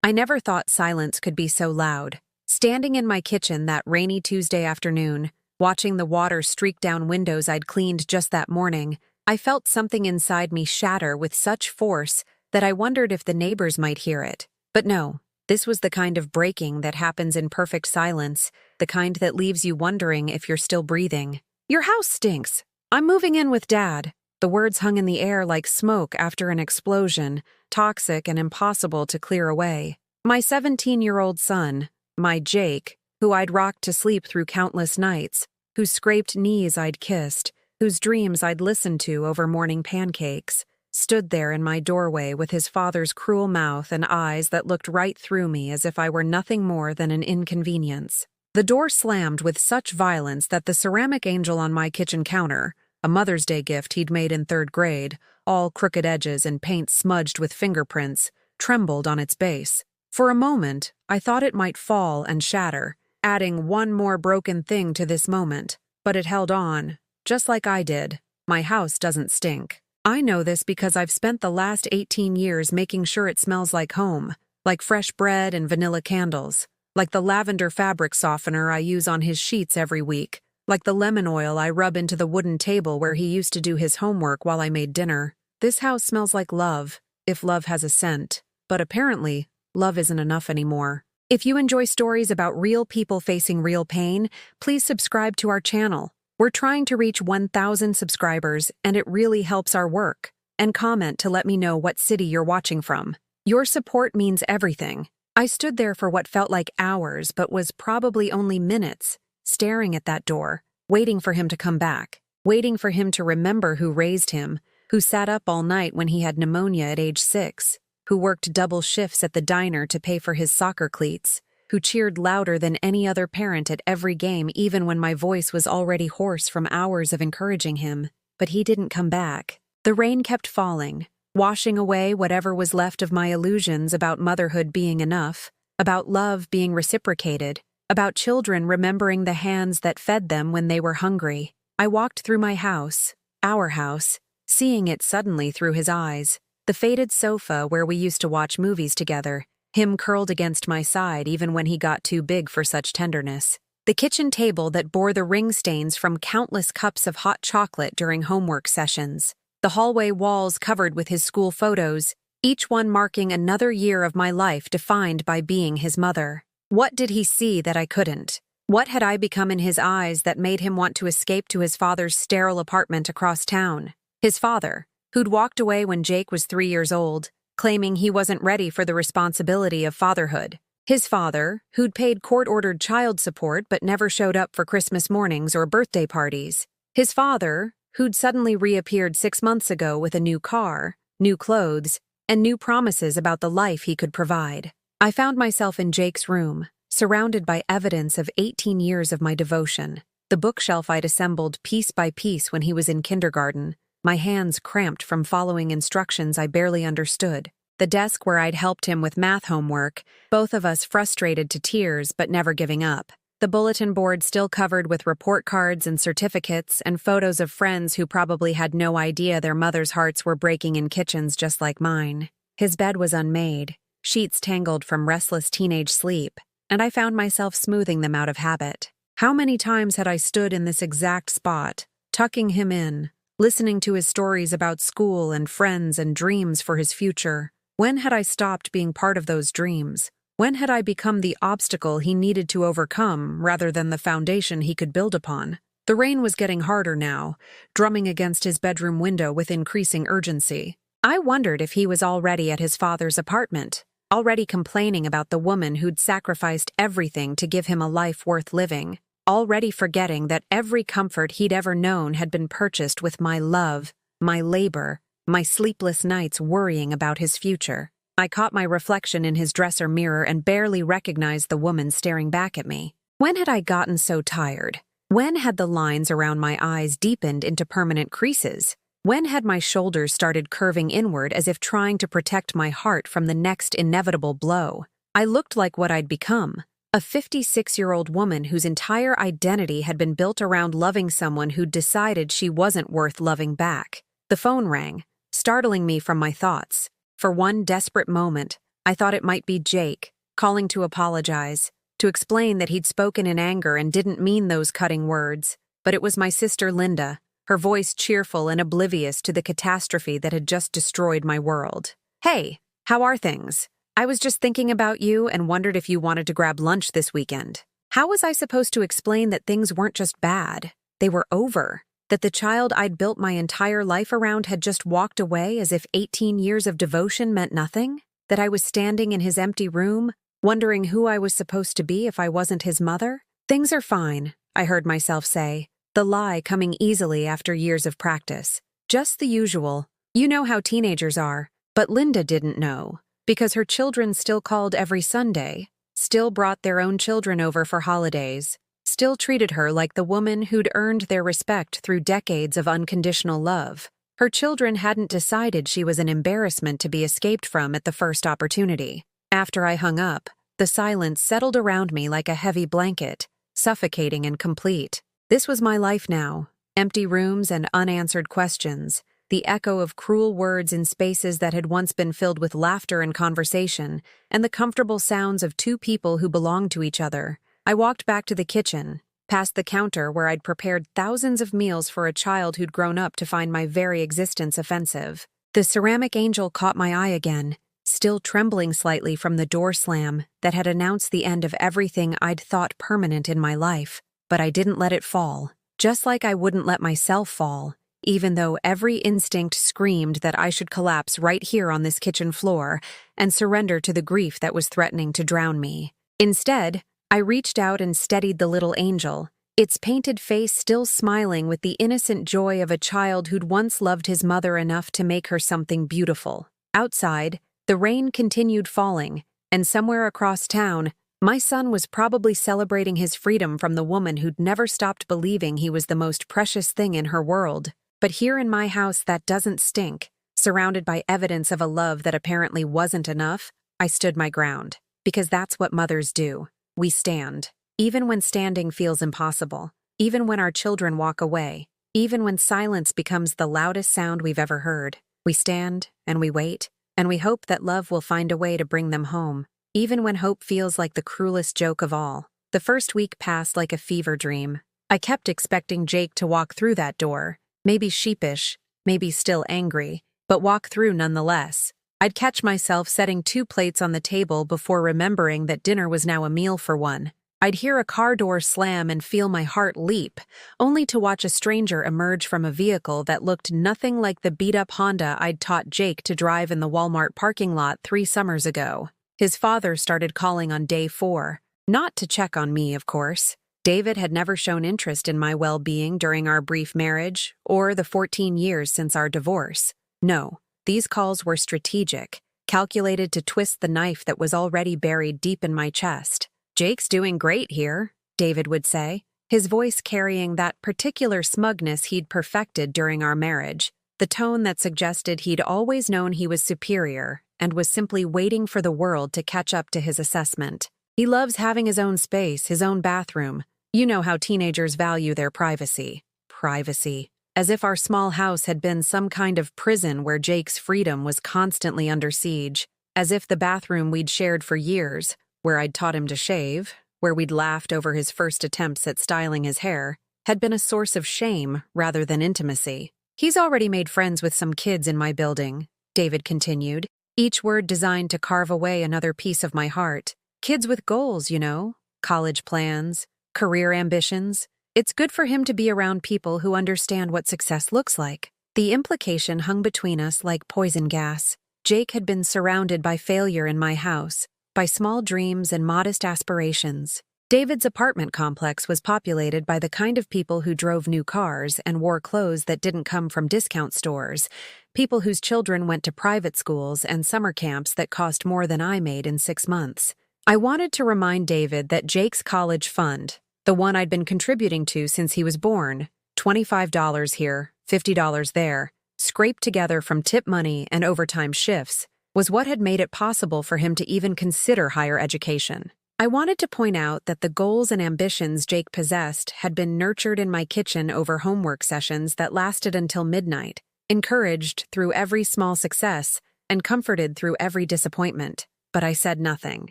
I never thought silence could be so loud. Standing in my kitchen that rainy Tuesday afternoon, watching the water streak down windows I'd cleaned just that morning, I felt something inside me shatter with such force that I wondered if the neighbors might hear it. But no, this was the kind of breaking that happens in perfect silence, the kind that leaves you wondering if you're still breathing. "Your house stinks. I'm moving in with Dad." The words hung in the air like smoke after an explosion, toxic and impossible to clear away. My 17-year-old son, my Jake, who I'd rocked to sleep through countless nights, whose scraped knees I'd kissed, whose dreams I'd listened to over morning pancakes, stood there in my doorway with his father's cruel mouth and eyes that looked right through me as if I were nothing more than an inconvenience. The door slammed with such violence that the ceramic angel on my kitchen counter, a Mother's Day gift he'd made in 3rd grade, all crooked edges and paint smudged with fingerprints, trembled on its base. For a moment, I thought it might fall and shatter, adding one more broken thing to this moment. But it held on, just like I did. My house doesn't stink. I know this because I've spent the last 18 years making sure it smells like home, like fresh bread and vanilla candles, like the lavender fabric softener I use on his sheets every week, like the lemon oil I rub into the wooden table where he used to do his homework while I made dinner. This house smells like love, if love has a scent. But apparently, love isn't enough anymore. If you enjoy stories about real people facing real pain, please subscribe to our channel. We're trying to reach 1,000 subscribers, and it really helps our work. And comment to let me know what city you're watching from. Your support means everything. I stood there for what felt like hours but was probably only minutes, staring at that door, waiting for him to come back, waiting for him to remember who raised him, who sat up all night when he had pneumonia at age 6, who worked double shifts at the diner to pay for his soccer cleats, who cheered louder than any other parent at every game even when my voice was already hoarse from hours of encouraging him. But he didn't come back. The rain kept falling, washing away whatever was left of my illusions about motherhood being enough, about love being reciprocated, about children remembering the hands that fed them when they were hungry. I walked through my house, our house, seeing it suddenly through his eyes. The faded sofa where we used to watch movies together, him curled against my side even when he got too big for such tenderness. The kitchen table that bore the ring stains from countless cups of hot chocolate during homework sessions. The hallway walls covered with his school photos, each one marking another year of my life defined by being his mother. What did he see that I couldn't? What had I become in his eyes that made him want to escape to his father's sterile apartment across town? His father, who'd walked away when Jake was 3 years old, claiming he wasn't ready for the responsibility of fatherhood. His father, who'd paid court-ordered child support but never showed up for Christmas mornings or birthday parties. His father, who'd suddenly reappeared 6 months ago with a new car, new clothes, and new promises about the life he could provide. I found myself in Jake's room, surrounded by evidence of 18 years of my devotion. The bookshelf I'd assembled piece by piece when he was in kindergarten, my hands cramped from following instructions I barely understood. The desk where I'd helped him with math homework, both of us frustrated to tears but never giving up. The bulletin board still covered with report cards and certificates and photos of friends who probably had no idea their mothers' hearts were breaking in kitchens just like mine. His bed was unmade, sheets tangled from restless teenage sleep, and I found myself smoothing them out of habit. How many times had I stood in this exact spot, tucking him in, listening to his stories about school and friends and dreams for his future? When had I stopped being part of those dreams? When had I become the obstacle he needed to overcome rather than the foundation he could build upon? The rain was getting harder now, drumming against his bedroom window with increasing urgency. I wondered if he was already at his father's apartment, already complaining about the woman who'd sacrificed everything to give him a life worth living, already forgetting that every comfort he'd ever known had been purchased with my love, my labor, my sleepless nights worrying about his future. I caught my reflection in his dresser mirror and barely recognized the woman staring back at me. When had I gotten so tired? When had the lines around my eyes deepened into permanent creases? When had my shoulders started curving inward as if trying to protect my heart from the next inevitable blow? I looked like what I'd become. A 56-year-old woman whose entire identity had been built around loving someone who'd decided she wasn't worth loving back. The phone rang, startling me from my thoughts. For one desperate moment, I thought it might be Jake, calling to apologize, to explain that he'd spoken in anger and didn't mean those cutting words. But it was my sister Linda, her voice cheerful and oblivious to the catastrophe that had just destroyed my world. "Hey, how are things? I was just thinking about you and wondered if you wanted to grab lunch this weekend." How was I supposed to explain that things weren't just bad? They were over. That the child I'd built my entire life around had just walked away as if 18 years of devotion meant nothing? That I was standing in his empty room, wondering who I was supposed to be if I wasn't his mother? "Things are fine," I heard myself say, the lie coming easily after years of practice. "Just the usual. You know how teenagers are." But Linda didn't know, because her children still called every Sunday, still brought their own children over for holidays, still treated her like the woman who'd earned their respect through decades of unconditional love. Her children hadn't decided she was an embarrassment to be escaped from at the first opportunity. After I hung up, the silence settled around me like a heavy blanket, suffocating and complete. This was my life now, empty rooms and unanswered questions, the echo of cruel words in spaces that had once been filled with laughter and conversation, and the comfortable sounds of two people who belonged to each other. I walked back to the kitchen, past the counter where I'd prepared thousands of meals for a child who'd grown up to find my very existence offensive. The ceramic angel caught my eye again, still trembling slightly from the door slam that had announced the end of everything I'd thought permanent in my life. But I didn't let it fall, just like I wouldn't let myself fall, even though every instinct screamed that I should collapse right here on this kitchen floor and surrender to the grief that was threatening to drown me. Instead, I reached out and steadied the little angel, its painted face still smiling with the innocent joy of a child who'd once loved his mother enough to make her something beautiful. Outside, the rain continued falling, and somewhere across town, my son was probably celebrating his freedom from the woman who'd never stopped believing he was the most precious thing in her world. But here in my house that doesn't stink, surrounded by evidence of a love that apparently wasn't enough, I stood my ground. Because that's what mothers do. We stand, even when standing feels impossible, even when our children walk away, even when silence becomes the loudest sound we've ever heard. We stand, and we wait, and we hope that love will find a way to bring them home, even when hope feels like the cruelest joke of all. The first week passed like a fever dream. I kept expecting Jake to walk through that door, maybe sheepish, maybe still angry, but walk through nonetheless. I'd catch myself setting 2 plates on the table before remembering that dinner was now a meal for one. I'd hear a car door slam and feel my heart leap, only to watch a stranger emerge from a vehicle that looked nothing like the beat-up Honda I'd taught Jake to drive in the Walmart parking lot 3 summers ago. His father started calling on day 4, not to check on me, of course. David had never shown interest in my well-being during our brief marriage or the 14 years since our divorce. No. These calls were strategic, calculated to twist the knife that was already buried deep in my chest. "Jake's doing great here," David would say, his voice carrying that particular smugness he'd perfected during our marriage, the tone that suggested he'd always known he was superior and was simply waiting for the world to catch up to his assessment. "He loves having his own space, his own bathroom. You know how teenagers value their privacy." Privacy. As if our small house had been some kind of prison where Jake's freedom was constantly under siege. As if the bathroom we'd shared for years, where I'd taught him to shave, where we'd laughed over his first attempts at styling his hair, had been a source of shame rather than intimacy. "He's already made friends with some kids in my building," David continued, each word designed to carve away another piece of my heart. "Kids with goals, you know, college plans, career ambitions. It's good for him to be around people who understand what success looks like." The implication hung between us like poison gas. Jake had been surrounded by failure in my house, by small dreams and modest aspirations. David's apartment complex was populated by the kind of people who drove new cars and wore clothes that didn't come from discount stores, people whose children went to private schools and summer camps that cost more than I made in 6 months. I wanted to remind David that Jake's college fund, the one I'd been contributing to since he was born, $25 here, $50 there, scraped together from tip money and overtime shifts, was what had made it possible for him to even consider higher education. I wanted to point out that the goals and ambitions Jake possessed had been nurtured in my kitchen over homework sessions that lasted until midnight, encouraged through every small success, and comforted through every disappointment. but I said nothing.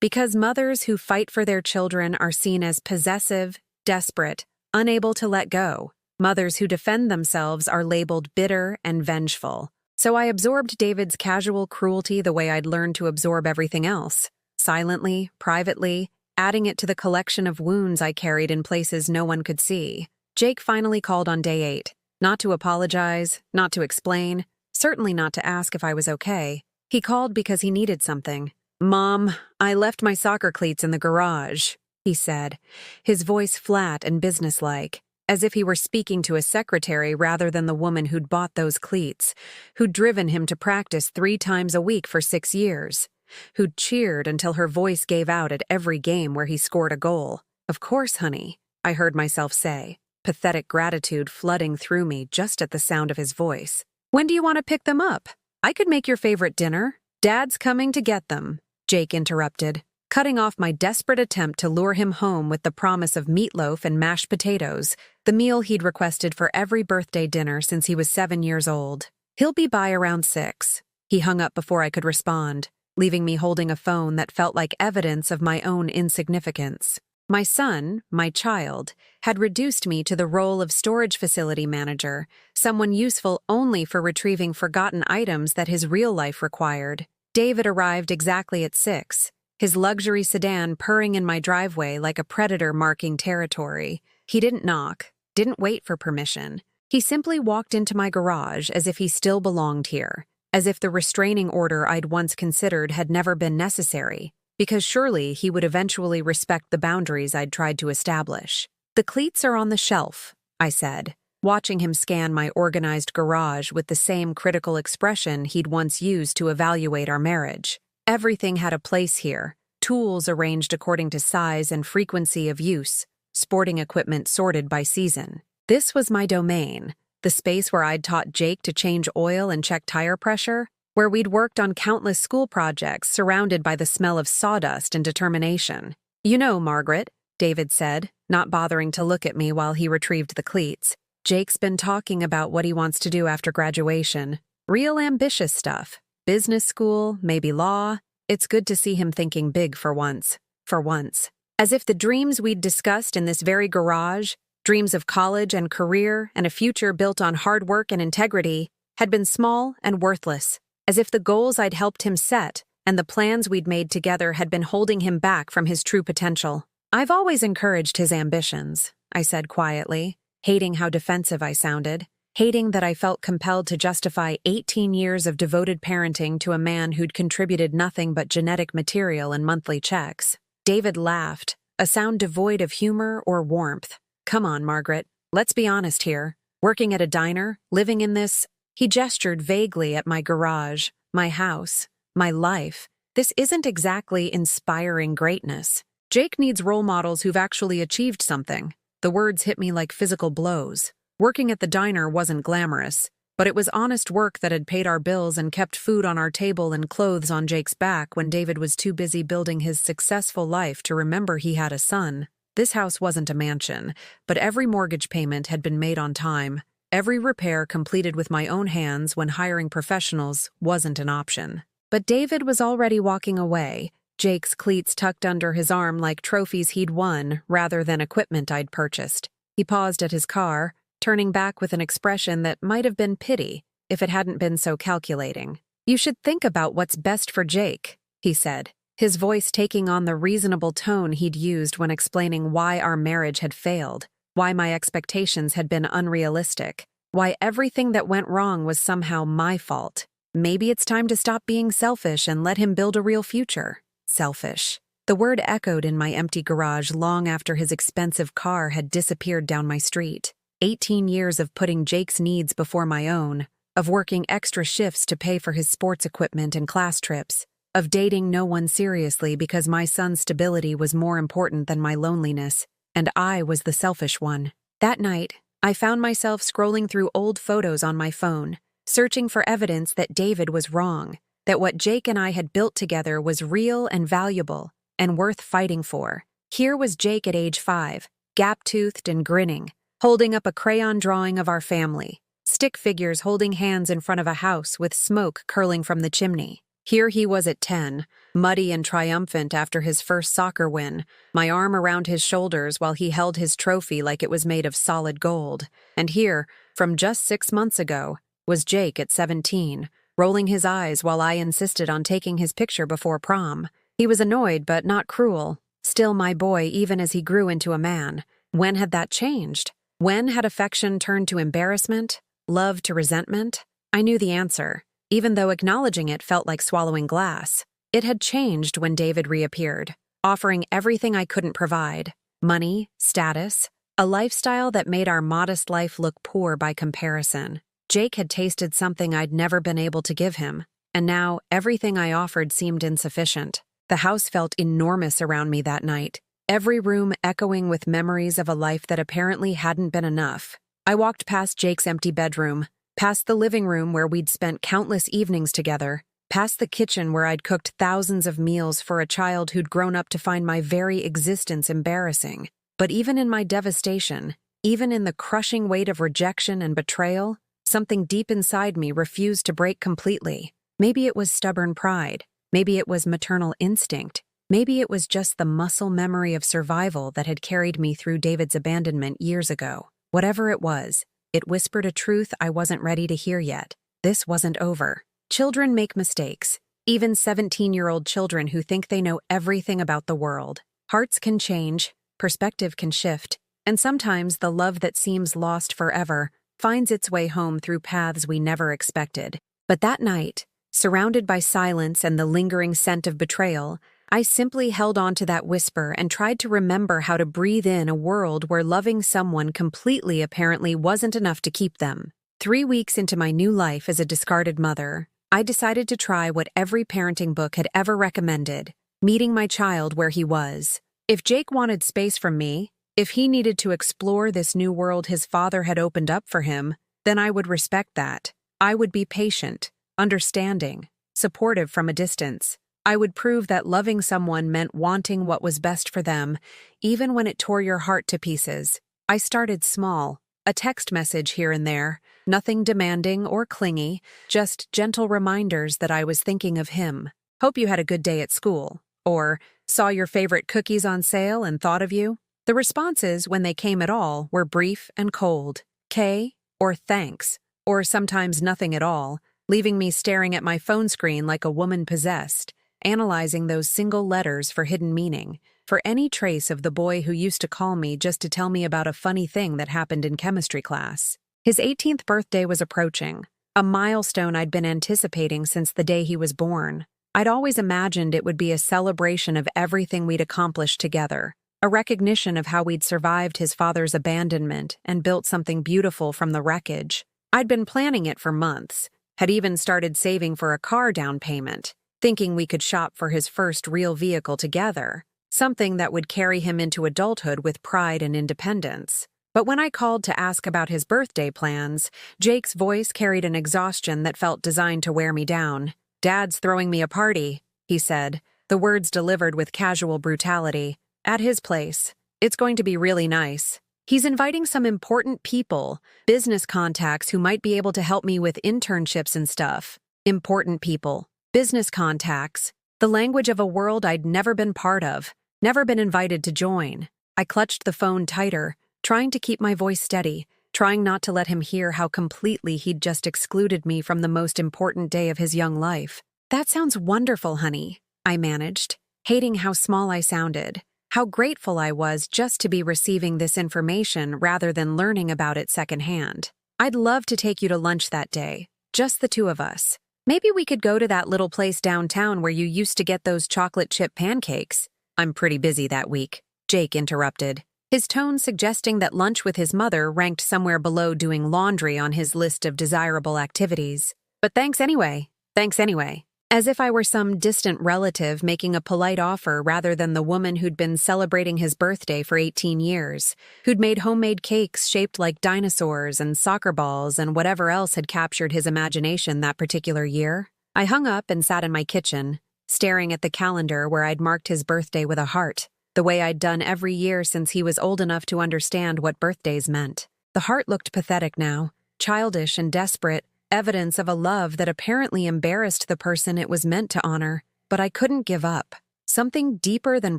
Because mothers who fight for their children are seen as possessive, desperate, unable to let go. Mothers who defend themselves are labeled bitter and vengeful. So I absorbed David's casual cruelty the way I'd learned to absorb everything else. Silently, privately, adding it to the collection of wounds I carried in places no one could see. Jake finally called on day 8. Not to apologize, not to explain, certainly not to ask if I was okay. He called because he needed something. "Mom, I left my soccer cleats in the garage," he said, his voice flat and businesslike, as if he were speaking to a secretary rather than the woman who'd bought those cleats, who'd driven him to practice 3 times a week for 6 years, who'd cheered until her voice gave out at every game where he scored a goal. "Of course, honey," I heard myself say, pathetic gratitude flooding through me just at the sound of his voice. "When do you want to pick them up? I could make your favorite dinner. Dad's coming to get them," Jake interrupted, cutting off my desperate attempt to lure him home with the promise of meatloaf and mashed potatoes, the meal he'd requested for every birthday dinner since he was 7 years old. "He'll be by around 6. He hung up before I could respond, leaving me holding a phone that felt like evidence of my own insignificance. My son, my child, had reduced me to the role of storage facility manager, someone useful only for retrieving forgotten items that his real life required. David arrived exactly at 6, his luxury sedan purring in my driveway like a predator marking territory. He didn't knock, didn't wait for permission. He simply walked into my garage as if he still belonged here, as if the restraining order I'd once considered had never been necessary, because surely he would eventually respect the boundaries I'd tried to establish. "The cleats are on the shelf," I said, watching him scan my organized garage with the same critical expression he'd once used to evaluate our marriage. Everything had a place here, tools arranged according to size and frequency of use, sporting equipment sorted by season. This was my domain, the space where I'd taught Jake to change oil and check tire pressure, where we'd worked on countless school projects surrounded by the smell of sawdust and determination. "You know, Margaret," David said, not bothering to look at me while he retrieved the cleats, "Jake's been talking about what he wants to do after graduation. Real ambitious stuff. Business school, maybe law. It's good to see him thinking big for once. For once. As if the dreams we'd discussed in this very garage, dreams of college and career and a future built on hard work and integrity, had been small and worthless. As if the goals I'd helped him set and the plans we'd made together had been holding him back from his true potential. "I've always encouraged his ambitions," I said quietly, hating how defensive I sounded, hating that I felt compelled to justify 18 years of devoted parenting to a man who'd contributed nothing but genetic material and monthly checks. David laughed, a sound devoid of humor or warmth. "Come on, Margaret. Let's be honest here. Working at a diner, living in this..." He gestured vaguely at my garage, my house, my life. "This isn't exactly inspiring greatness. Jake needs role models who've actually achieved something." The words hit me like physical blows. Working at the diner wasn't glamorous, but it was honest work that had paid our bills and kept food on our table and clothes on Jake's back when David was too busy building his successful life to remember he had a son. This house wasn't a mansion, but every mortgage payment had been made on time. Every repair completed with my own hands when hiring professionals wasn't an option. But David was already walking away, Jake's cleats tucked under his arm like trophies he'd won rather than equipment I'd purchased. He paused at his car, turning back with an expression that might have been pity if it hadn't been so calculating. "You should think about what's best for Jake," he said, his voice taking on the reasonable tone he'd used when explaining why our marriage had failed, why my expectations had been unrealistic, why everything that went wrong was somehow my fault. Maybe it's time to stop being selfish and let him build a real future. Selfish. The word echoed in my empty garage long after his expensive car had disappeared down my street. 18 years of putting Jake's needs before my own, of working extra shifts to pay for his sports equipment and class trips, of dating no one seriously because my son's stability was more important than my loneliness, and I was the selfish one. That night, I found myself scrolling through old photos on my phone, searching for evidence that David was wrong, that what Jake and I had built together was real and valuable, and worth fighting for. Here was Jake at age 5, gap-toothed and grinning, holding up a crayon drawing of our family, stick figures holding hands in front of a house with smoke curling from the chimney. Here he was at 10, muddy and triumphant after his first soccer win, my arm around his shoulders while he held his trophy like it was made of solid gold. And here, from just 6 months ago, was Jake at 17, rolling his eyes while I insisted on taking his picture before prom. He was annoyed but not cruel, still my boy even as he grew into a man. When had that changed? When had affection turned to embarrassment? Love to resentment? I knew the answer, even though acknowledging it felt like swallowing glass. It had changed when David reappeared, offering everything I couldn't provide: money, status, a lifestyle that made our modest life look poor by comparison. Jake had tasted something I'd never been able to give him, and now everything I offered seemed insufficient. The house felt enormous around me that night, every room echoing with memories of a life that apparently hadn't been enough. I walked past Jake's empty bedroom, past the living room where we'd spent countless evenings together, past the kitchen where I'd cooked thousands of meals for a child who'd grown up to find my very existence embarrassing. But even in my devastation, even in the crushing weight of rejection and betrayal, something deep inside me refused to break completely. Maybe it was stubborn pride. Maybe it was maternal instinct. Maybe it was just the muscle memory of survival that had carried me through David's abandonment years ago. Whatever it was, it whispered a truth I wasn't ready to hear yet. This wasn't over. Children make mistakes, even 17-year-old children who think they know everything about the world. Hearts can change, perspective can shift, and sometimes the love that seems lost forever finds its way home through paths we never expected. But that night, surrounded by silence and the lingering scent of betrayal, I simply held on to that whisper and tried to remember how to breathe in a world where loving someone completely apparently wasn't enough to keep them. 3 weeks into my new life as a discarded mother, I decided to try what every parenting book had ever recommended: meeting my child where he was. If Jake wanted space from me, if he needed to explore this new world his father had opened up for him, then I would respect that. I would be patient, understanding, supportive from a distance. I would prove that loving someone meant wanting what was best for them, even when it tore your heart to pieces. I started small, a text message here and there, nothing demanding or clingy, just gentle reminders that I was thinking of him. Hope you had a good day at school. Or, saw your favorite cookies on sale and thought of you. The responses, when they came at all, were brief and cold. K, or thanks, or sometimes nothing at all, leaving me staring at my phone screen like a woman possessed, analyzing those single letters for hidden meaning, for any trace of the boy who used to call me just to tell me about a funny thing that happened in chemistry class. His 18th birthday was approaching, a milestone I'd been anticipating since the day he was born. I'd always imagined it would be a celebration of everything we'd accomplished together, a recognition of how we'd survived his father's abandonment and built something beautiful from the wreckage. I'd been planning it for months, had even started saving for a car down payment, thinking we could shop for his first real vehicle together, something that would carry him into adulthood with pride and independence. But when I called to ask about his birthday plans, Jake's voice carried an exhaustion that felt designed to wear me down. "Dad's throwing me a party," he said, the words delivered with casual brutality. "At his place. It's going to be really nice. He's inviting some important people, business contacts who might be able to help me with internships and stuff." Important people. Business contacts. The language of a world I'd never been part of, never been invited to join. I clutched the phone tighter, trying to keep my voice steady, trying not to let him hear how completely he'd just excluded me from the most important day of his young life. "That sounds wonderful, honey," I managed, hating how small I sounded, how grateful I was just to be receiving this information rather than learning about it secondhand. "I'd love to take you to lunch that day, just the two of us. Maybe we could go to that little place downtown where you used to get those chocolate chip pancakes." "I'm pretty busy that week," Jake interrupted, his tone suggesting that lunch with his mother ranked somewhere below doing laundry on his list of desirable activities. "But thanks anyway. Thanks anyway." As if I were some distant relative making a polite offer rather than the woman who'd been celebrating his birthday for 18 years, who'd made homemade cakes shaped like dinosaurs and soccer balls and whatever else had captured his imagination that particular year. I hung up and sat in my kitchen, staring at the calendar where I'd marked his birthday with a heart, the way I'd done every year since he was old enough to understand what birthdays meant. The heart looked pathetic now, childish and desperate, evidence of a love that apparently embarrassed the person it was meant to honor. But I couldn't give up. Something deeper than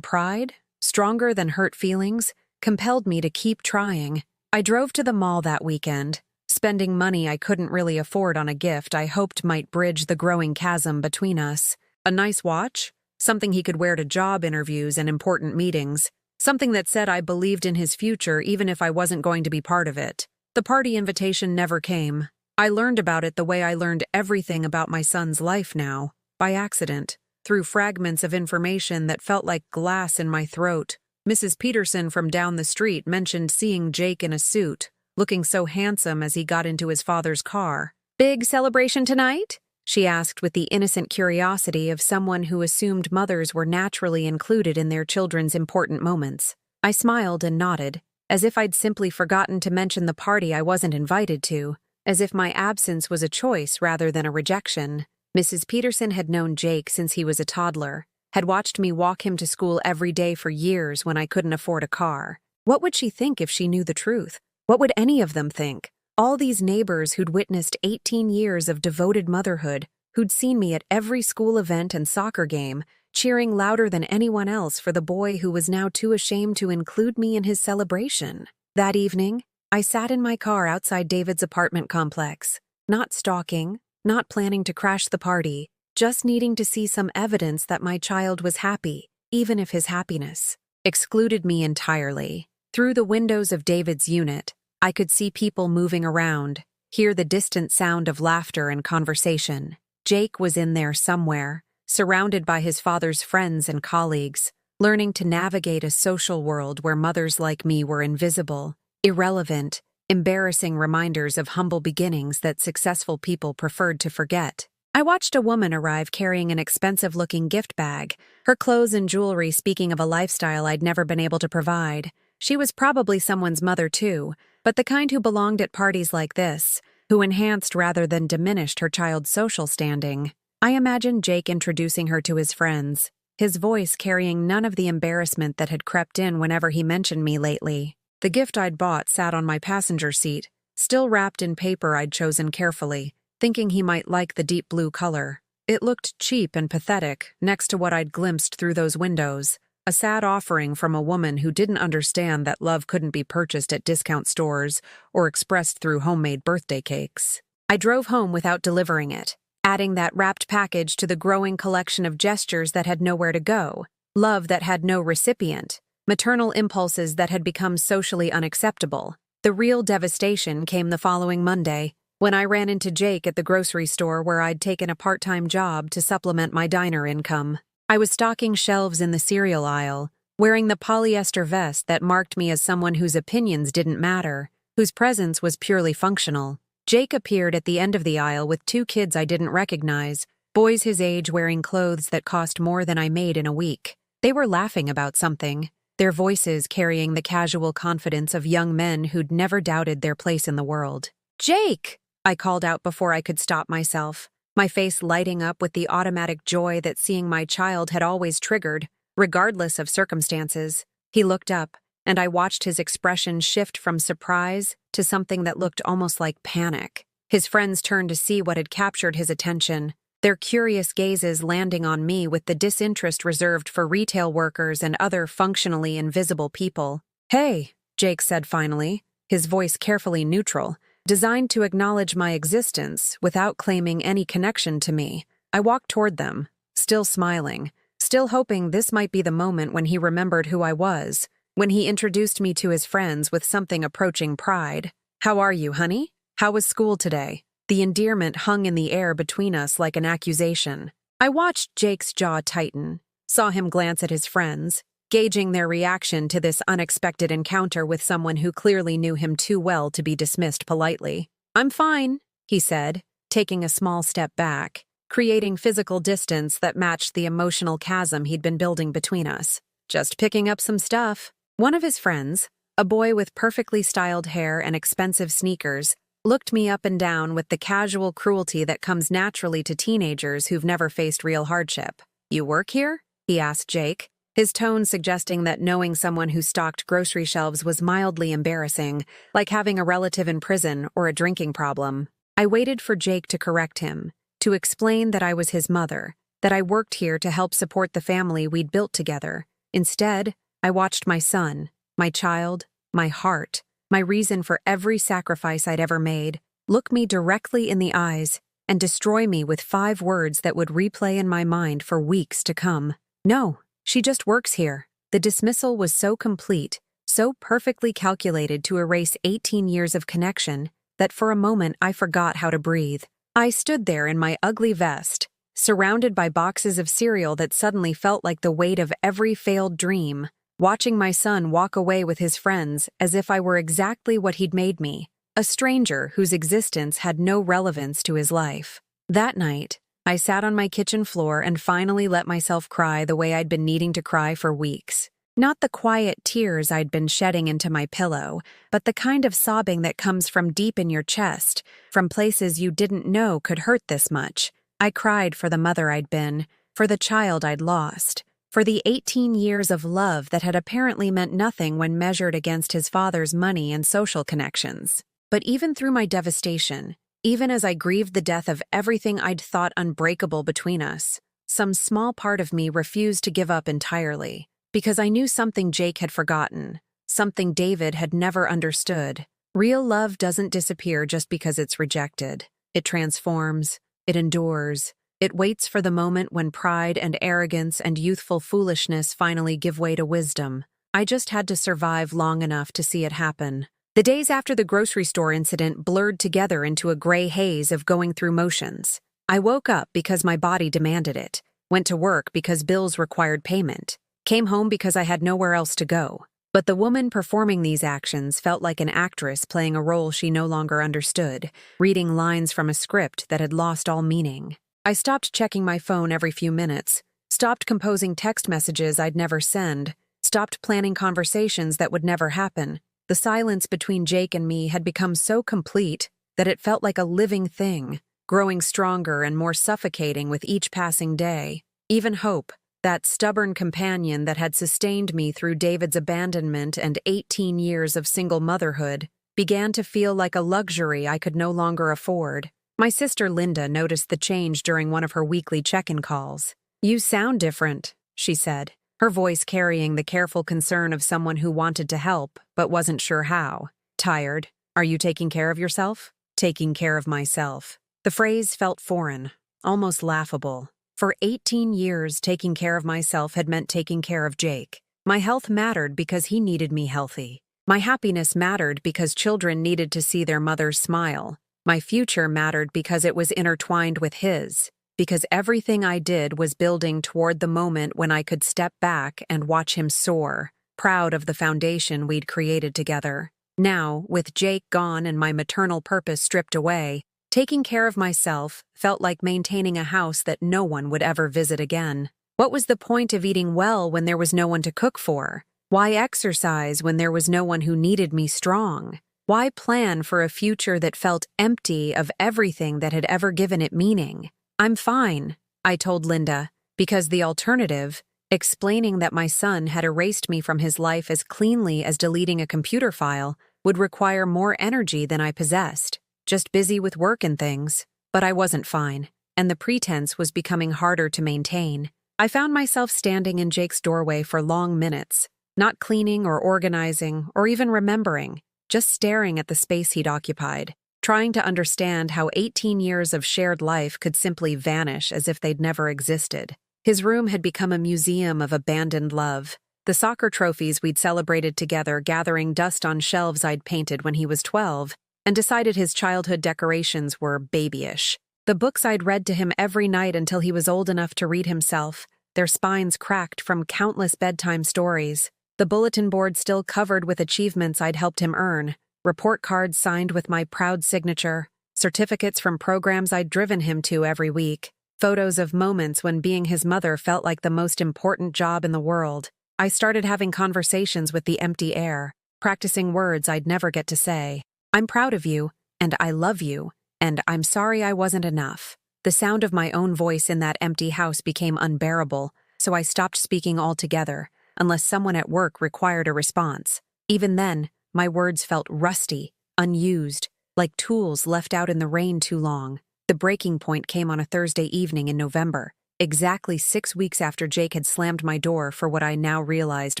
pride, stronger than hurt feelings, compelled me to keep trying. I drove to the mall that weekend, spending money I couldn't really afford on a gift I hoped might bridge the growing chasm between us. A nice watch, something he could wear to job interviews and important meetings, something that said I believed in his future even if I wasn't going to be part of it. The party invitation never came. I learned about it the way I learned everything about my son's life now, by accident, through fragments of information that felt like glass in my throat. Mrs. Peterson from down the street mentioned seeing Jake in a suit, looking so handsome as he got into his father's car. "Big celebration tonight?" she asked with the innocent curiosity of someone who assumed mothers were naturally included in their children's important moments. I smiled and nodded, as if I'd simply forgotten to mention the party I wasn't invited to, as if my absence was a choice rather than a rejection. Mrs. Peterson had known Jake since he was a toddler, had watched me walk him to school every day for years when I couldn't afford a car. What would she think if she knew the truth? What would any of them think? All these neighbors who'd witnessed 18 years of devoted motherhood, who'd seen me at every school event and soccer game, cheering louder than anyone else for the boy who was now too ashamed to include me in his celebration. That evening, I sat in my car outside David's apartment complex, not stalking, not planning to crash the party, just needing to see some evidence that my child was happy, even if his happiness excluded me entirely. Through the windows of David's unit, I could see people moving around, hear the distant sound of laughter and conversation. Jake was in there somewhere, surrounded by his father's friends and colleagues, learning to navigate a social world where mothers like me were invisible, irrelevant, embarrassing reminders of humble beginnings that successful people preferred to forget. I watched a woman arrive carrying an expensive-looking gift bag, her clothes and jewelry speaking of a lifestyle I'd never been able to provide. She was probably someone's mother too, but the kind who belonged at parties like this, who enhanced rather than diminished her child's social standing. I imagined Jake introducing her to his friends, his voice carrying none of the embarrassment that had crept in whenever he mentioned me lately. The gift I'd bought sat on my passenger seat, still wrapped in paper I'd chosen carefully, thinking he might like the deep blue color. It looked cheap and pathetic next to what I'd glimpsed through those windows, a sad offering from a woman who didn't understand that love couldn't be purchased at discount stores or expressed through homemade birthday cakes. I drove home without delivering it, adding that wrapped package to the growing collection of gestures that had nowhere to go, love that had no recipient, maternal impulses that had become socially unacceptable. The real devastation came the following Monday, when I ran into Jake at the grocery store where I'd taken a part-time job to supplement my diner income. I was stocking shelves in the cereal aisle, wearing the polyester vest that marked me as someone whose opinions didn't matter, whose presence was purely functional. Jake appeared at the end of the aisle with two kids I didn't recognize, boys his age wearing clothes that cost more than I made in a week. They were laughing about something, their voices carrying the casual confidence of young men who'd never doubted their place in the world. "Jake!" I called out before I could stop myself, my face lighting up with the automatic joy that seeing my child had always triggered, regardless of circumstances. He looked up, and I watched his expression shift from surprise to something that looked almost like panic. His friends turned to see what had captured his attention, their curious gazes landing on me with the disinterest reserved for retail workers and other functionally invisible people. "Hey," Jake said finally, his voice carefully neutral, designed to acknowledge my existence without claiming any connection to me. I walked toward them, still smiling, still hoping this might be the moment when he remembered who I was, when he introduced me to his friends with something approaching pride. "How are you, honey? How was school today?" The endearment hung in the air between us like an accusation. I watched Jake's jaw tighten, saw him glance at his friends, gauging their reaction to this unexpected encounter with someone who clearly knew him too well to be dismissed politely. "I'm fine," he said, taking a small step back, creating physical distance that matched the emotional chasm he'd been building between us. "Just picking up some stuff." One of his friends, a boy with perfectly styled hair and expensive sneakers, looked me up and down with the casual cruelty that comes naturally to teenagers who've never faced real hardship. "You work here?" he asked Jake, his tone suggesting that knowing someone who stocked grocery shelves was mildly embarrassing, like having a relative in prison or a drinking problem. I waited for Jake to correct him, to explain that I was his mother, that I worked here to help support the family we'd built together. Instead, I watched my son, my child, my heart, my reason for every sacrifice I'd ever made, look me directly in the eyes and destroy me with 5 words that would replay in my mind for weeks to come. No, she just works here. The dismissal was so complete, so perfectly calculated to erase 18 years of connection, that for a moment I forgot how to breathe. I stood there in my ugly vest, surrounded by boxes of cereal that suddenly felt like the weight of every failed dream, watching my son walk away with his friends as if I were exactly what he'd made me, a stranger whose existence had no relevance to his life. That night, I sat on my kitchen floor and finally let myself cry the way I'd been needing to cry for weeks. Not the quiet tears I'd been shedding into my pillow, but the kind of sobbing that comes from deep in your chest, from places you didn't know could hurt this much. I cried for the mother I'd been, for the child I'd lost, for the 18 years of love that had apparently meant nothing when measured against his father's money and social connections. But even through my devastation, even as I grieved the death of everything I'd thought unbreakable between us, some small part of me refused to give up entirely, because I knew something Jake had forgotten, something David had never understood. Real love doesn't disappear just because it's rejected. It transforms, it endures, it waits for the moment when pride and arrogance and youthful foolishness finally give way to wisdom. I just had to survive long enough to see it happen. The days after the grocery store incident blurred together into a gray haze of going through motions. I woke up because my body demanded it, went to work because bills required payment, came home because I had nowhere else to go. But the woman performing these actions felt like an actress playing a role she no longer understood, reading lines from a script that had lost all meaning. I stopped checking my phone every few minutes, stopped composing text messages I'd never send, stopped planning conversations that would never happen. The silence between Jake and me had become so complete that it felt like a living thing, growing stronger and more suffocating with each passing day. Even hope, that stubborn companion that had sustained me through David's abandonment and 18 years of single motherhood, began to feel like a luxury I could no longer afford. My sister Linda noticed the change during one of her weekly check-in calls. "You sound different," she said, her voice carrying the careful concern of someone who wanted to help but wasn't sure how. "Tired? Are you taking care of yourself?" "Taking care of myself." The phrase felt foreign, almost laughable. For 18 years, taking care of myself had meant taking care of Jake. My health mattered because he needed me healthy. My happiness mattered because children needed to see their mothers smile. My future mattered because it was intertwined with his, because everything I did was building toward the moment when I could step back and watch him soar, proud of the foundation we'd created together. Now, with Jake gone and my maternal purpose stripped away, taking care of myself felt like maintaining a house that no one would ever visit again. What was the point of eating well when there was no one to cook for? Why exercise when there was no one who needed me strong? Why plan for a future that felt empty of everything that had ever given it meaning? "I'm fine," I told Linda, because the alternative, explaining that my son had erased me from his life as cleanly as deleting a computer file, would require more energy than I possessed. Just busy with work and things. But I wasn't fine, and the pretense was becoming harder to maintain. I found myself standing in Jake's doorway for long minutes, not cleaning or organizing or even remembering, just staring at the space he'd occupied, trying to understand how 18 years of shared life could simply vanish as if they'd never existed. His room had become a museum of abandoned love. The soccer trophies we'd celebrated together gathering dust on shelves I'd painted when he was 12, and decided his childhood decorations were babyish. The books I'd read to him every night until he was old enough to read himself, their spines cracked from countless bedtime stories. The bulletin board still covered with achievements I'd helped him earn, report cards signed with my proud signature, certificates from programs I'd driven him to every week, photos of moments when being his mother felt like the most important job in the world. I started having conversations with the empty air, practicing words I'd never get to say. "I'm proud of you, and I love you, and I'm sorry I wasn't enough." The sound of my own voice in that empty house became unbearable, so I stopped speaking altogether, unless someone at work required a response. Even then, my words felt rusty, unused, like tools left out in the rain too long. The breaking point came on a Thursday evening in November, exactly 6 weeks after Jake had slammed my door for what I now realized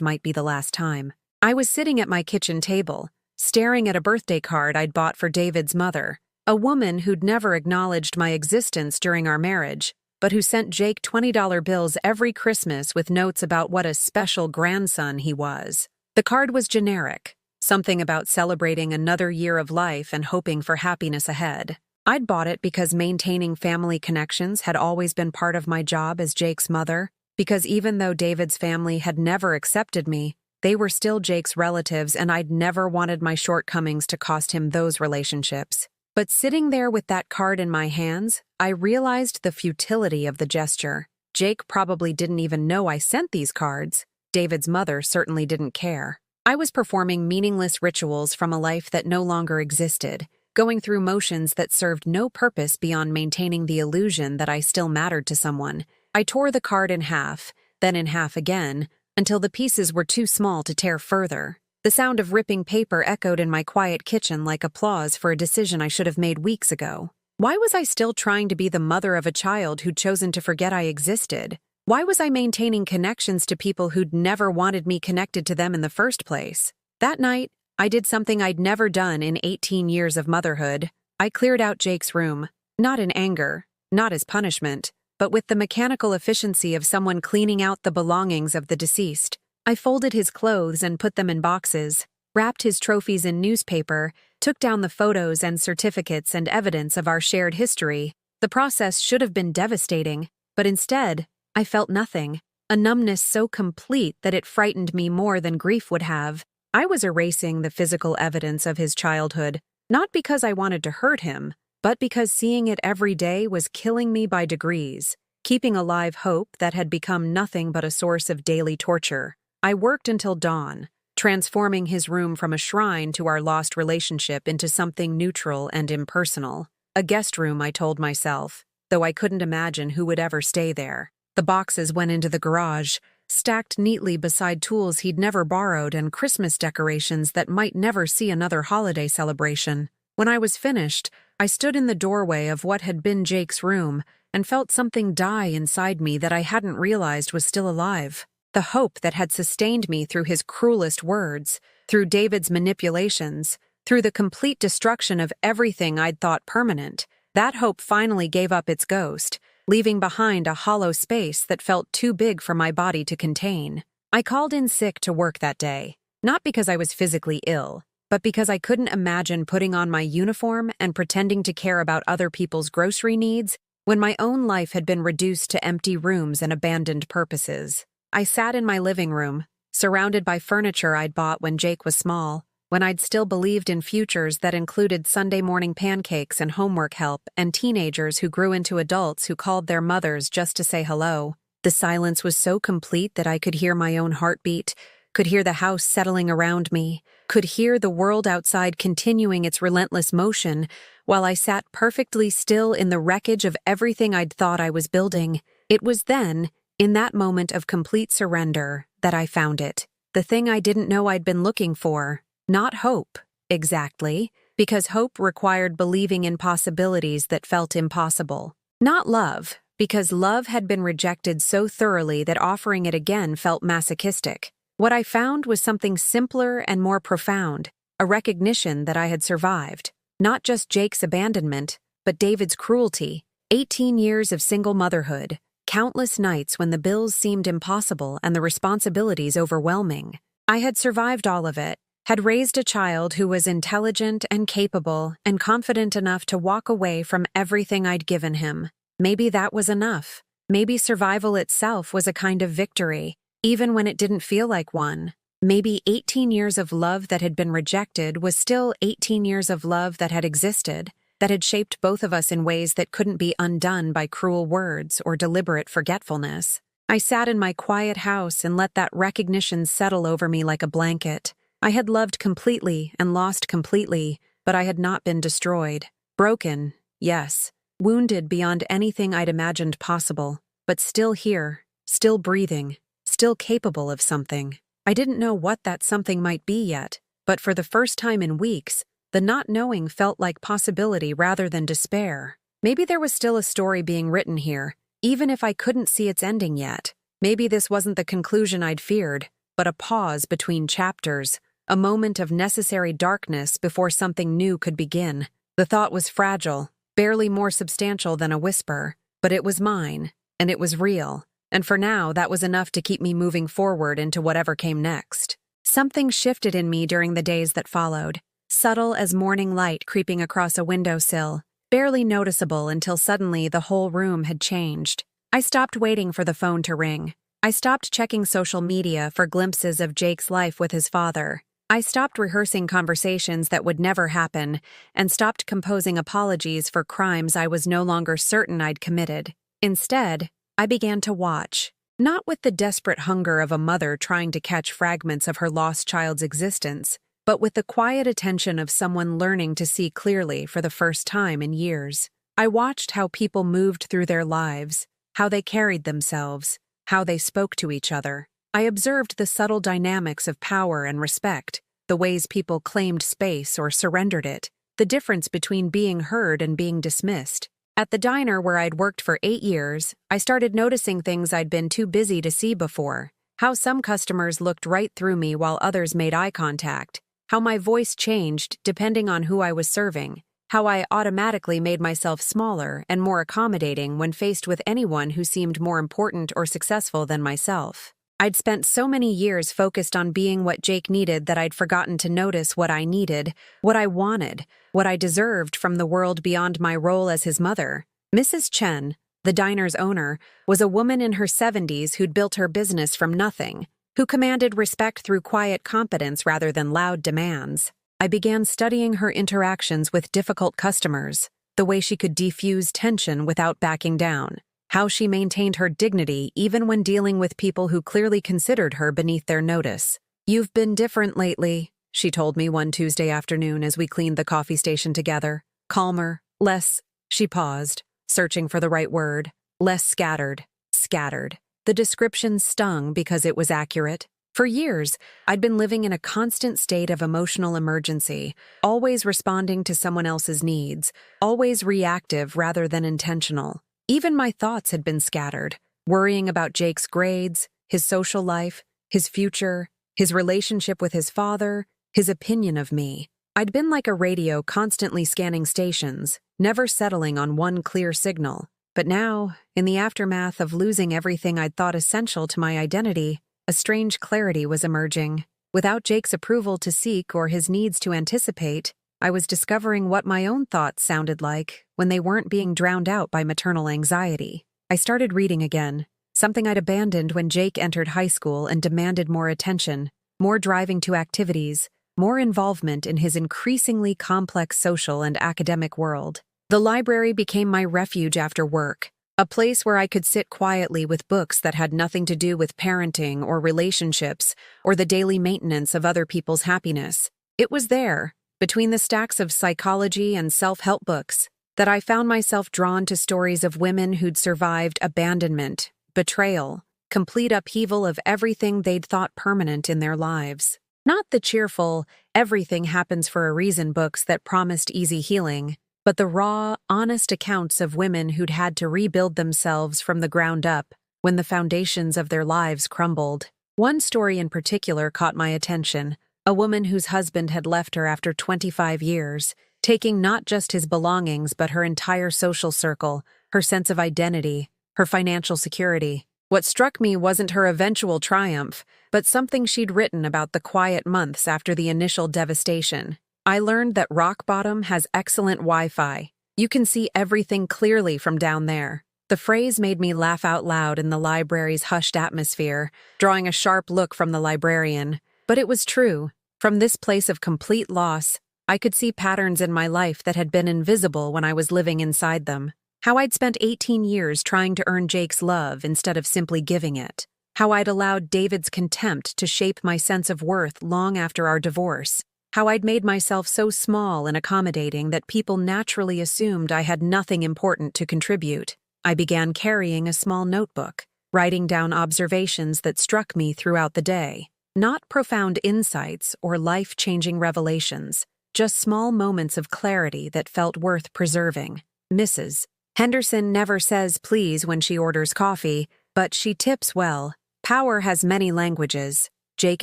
might be the last time. I was sitting at my kitchen table, staring at a birthday card I'd bought for David's mother, a woman who'd never acknowledged my existence during our marriage, but who sent Jake $20 bills every Christmas with notes about what a special grandson he was. The card was generic, something about celebrating another year of life and hoping for happiness ahead. I'd bought it because maintaining family connections had always been part of my job as Jake's mother, because even though David's family had never accepted me, they were still Jake's relatives and I'd never wanted my shortcomings to cost him those relationships. But sitting there with that card in my hands, I realized the futility of the gesture. Jake probably didn't even know I sent these cards. David's mother certainly didn't care. I was performing meaningless rituals from a life that no longer existed, going through motions that served no purpose beyond maintaining the illusion that I still mattered to someone. I tore the card in half, then in half again, until the pieces were too small to tear further. The sound of ripping paper echoed in my quiet kitchen like applause for a decision I should have made weeks ago. Why was I still trying to be the mother of a child who'd chosen to forget I existed? Why was I maintaining connections to people who'd never wanted me connected to them in the first place? That night, I did something I'd never done in 18 years of motherhood. I cleared out Jake's room, not in anger, not as punishment, but with the mechanical efficiency of someone cleaning out the belongings of the deceased. I folded his clothes and put them in boxes, wrapped his trophies in newspaper, took down the photos and certificates and evidence of our shared history. The process should have been devastating, but instead, I felt nothing, a numbness so complete that it frightened me more than grief would have. I was erasing the physical evidence of his childhood, not because I wanted to hurt him, but because seeing it every day was killing me by degrees, keeping alive hope that had become nothing but a source of daily torture. I worked until dawn, transforming his room from a shrine to our lost relationship into something neutral and impersonal. A guest room, I told myself, though I couldn't imagine who would ever stay there. The boxes went into the garage, stacked neatly beside tools he'd never borrowed and Christmas decorations that might never see another holiday celebration. When I was finished, I stood in the doorway of what had been Jake's room and felt something die inside me that I hadn't realized was still alive. The hope that had sustained me through his cruelest words, through David's manipulations, through the complete destruction of everything I'd thought permanent, that hope finally gave up its ghost, leaving behind a hollow space that felt too big for my body to contain. I called in sick to work that day, not because I was physically ill, but because I couldn't imagine putting on my uniform and pretending to care about other people's grocery needs when my own life had been reduced to empty rooms and abandoned purposes. I sat in my living room, surrounded by furniture I'd bought when Jake was small, when I'd still believed in futures that included Sunday morning pancakes and homework help and teenagers who grew into adults who called their mothers just to say hello. The silence was so complete that I could hear my own heartbeat, could hear the house settling around me, could hear the world outside continuing its relentless motion, while I sat perfectly still in the wreckage of everything I'd thought I was building. It was then, in that moment of complete surrender, that I found it. The thing I didn't know I'd been looking for. Not hope, exactly, because hope required believing in possibilities that felt impossible. Not love, because love had been rejected so thoroughly that offering it again felt masochistic. What I found was something simpler and more profound, a recognition that I had survived. Not just Jake's abandonment, but David's cruelty. 18 years of single motherhood. Countless nights when the bills seemed impossible and the responsibilities overwhelming. I had survived all of it, had raised a child who was intelligent and capable and confident enough to walk away from everything I'd given him. Maybe that was enough. Maybe survival itself was a kind of victory, even when it didn't feel like one. Maybe 18 years of love that had been rejected was still 18 years of love that had existed, that had shaped both of us in ways that couldn't be undone by cruel words or deliberate forgetfulness. I sat in my quiet house and let that recognition settle over me like a blanket. I had loved completely and lost completely, but I had not been destroyed. Broken, yes. Wounded beyond anything I'd imagined possible, but still here, still breathing, still capable of something. I didn't know what that something might be yet, but for the first time in weeks, The not knowing felt like possibility rather than despair. Maybe there was still a story being written here, even if I couldn't see its ending yet. Maybe this wasn't the conclusion I'd feared, but a pause between chapters, a moment of necessary darkness before something new could begin. The thought was fragile, barely more substantial than a whisper, but it was mine, and it was real, and for now that was enough to keep me moving forward into whatever came next. Something shifted in me during the days that followed, subtle as morning light creeping across a windowsill, barely noticeable until suddenly the whole room had changed. I stopped waiting for the phone to ring. I stopped checking social media for glimpses of Jake's life with his father. I stopped rehearsing conversations that would never happen, and stopped composing apologies for crimes I was no longer certain I'd committed. Instead, I began to watch, not with the desperate hunger of a mother trying to catch fragments of her lost child's existence, but with the quiet attention of someone learning to see clearly for the first time in years. I watched how people moved through their lives, how they carried themselves, how they spoke to each other. I observed the subtle dynamics of power and respect, the ways people claimed space or surrendered it, the difference between being heard and being dismissed. At the diner where I'd worked for 8 years, I started noticing things I'd been too busy to see before. How some customers looked right through me while others made eye contact. How my voice changed depending on who I was serving. How I automatically made myself smaller and more accommodating when faced with anyone who seemed more important or successful than myself. I'd spent so many years focused on being what Jake needed that I'd forgotten to notice what I needed, what I wanted, what I deserved from the world beyond my role as his mother. Mrs. Chen, the diner's owner, was a woman in her 70s who'd built her business from nothing, who commanded respect through quiet competence rather than loud demands. I began studying her interactions with difficult customers, the way she could defuse tension without backing down, how she maintained her dignity even when dealing with people who clearly considered her beneath their notice. "You've been different lately," she told me one Tuesday afternoon as we cleaned the coffee station together. "Calmer, less," she paused, searching for the right word, "less scattered." Scattered. The description stung because it was accurate. For years, I'd been living in a constant state of emotional emergency, always responding to someone else's needs, always reactive rather than intentional. Even my thoughts had been scattered, worrying about Jake's grades, his social life, his future, his relationship with his father, his opinion of me. I'd been like a radio constantly scanning stations, never settling on one clear signal. But now, in the aftermath of losing everything I'd thought essential to my identity, a strange clarity was emerging. Without Jake's approval to seek or his needs to anticipate, I was discovering what my own thoughts sounded like when they weren't being drowned out by maternal anxiety. I started reading again, something I'd abandoned when Jake entered high school and demanded more attention, more driving to activities, more involvement in his increasingly complex social and academic world. The library became my refuge after work, a place where I could sit quietly with books that had nothing to do with parenting or relationships or the daily maintenance of other people's happiness. It was there, between the stacks of psychology and self-help books, that I found myself drawn to stories of women who'd survived abandonment, betrayal, complete upheaval of everything they'd thought permanent in their lives. Not the cheerful, everything happens for a reason books that promised easy healing, but the raw, honest accounts of women who'd had to rebuild themselves from the ground up when the foundations of their lives crumbled. One story in particular caught my attention, a woman whose husband had left her after 25 years, taking not just his belongings but her entire social circle, her sense of identity, her financial security. What struck me wasn't her eventual triumph, but something she'd written about the quiet months after the initial devastation. I learned that rock bottom has excellent Wi-Fi. You can see everything clearly from down there. The phrase made me laugh out loud in the library's hushed atmosphere, drawing a sharp look from the librarian. But it was true. From this place of complete loss, I could see patterns in my life that had been invisible when I was living inside them. How I'd spent 18 years trying to earn Jake's love instead of simply giving it. How I'd allowed David's contempt to shape my sense of worth long after our divorce. How I'd made myself so small and accommodating that people naturally assumed I had nothing important to contribute. I began carrying a small notebook, writing down observations that struck me throughout the day. Not profound insights or life-changing revelations, just small moments of clarity that felt worth preserving. Mrs. Henderson never says please when she orders coffee, but she tips well. Power has many languages. Jake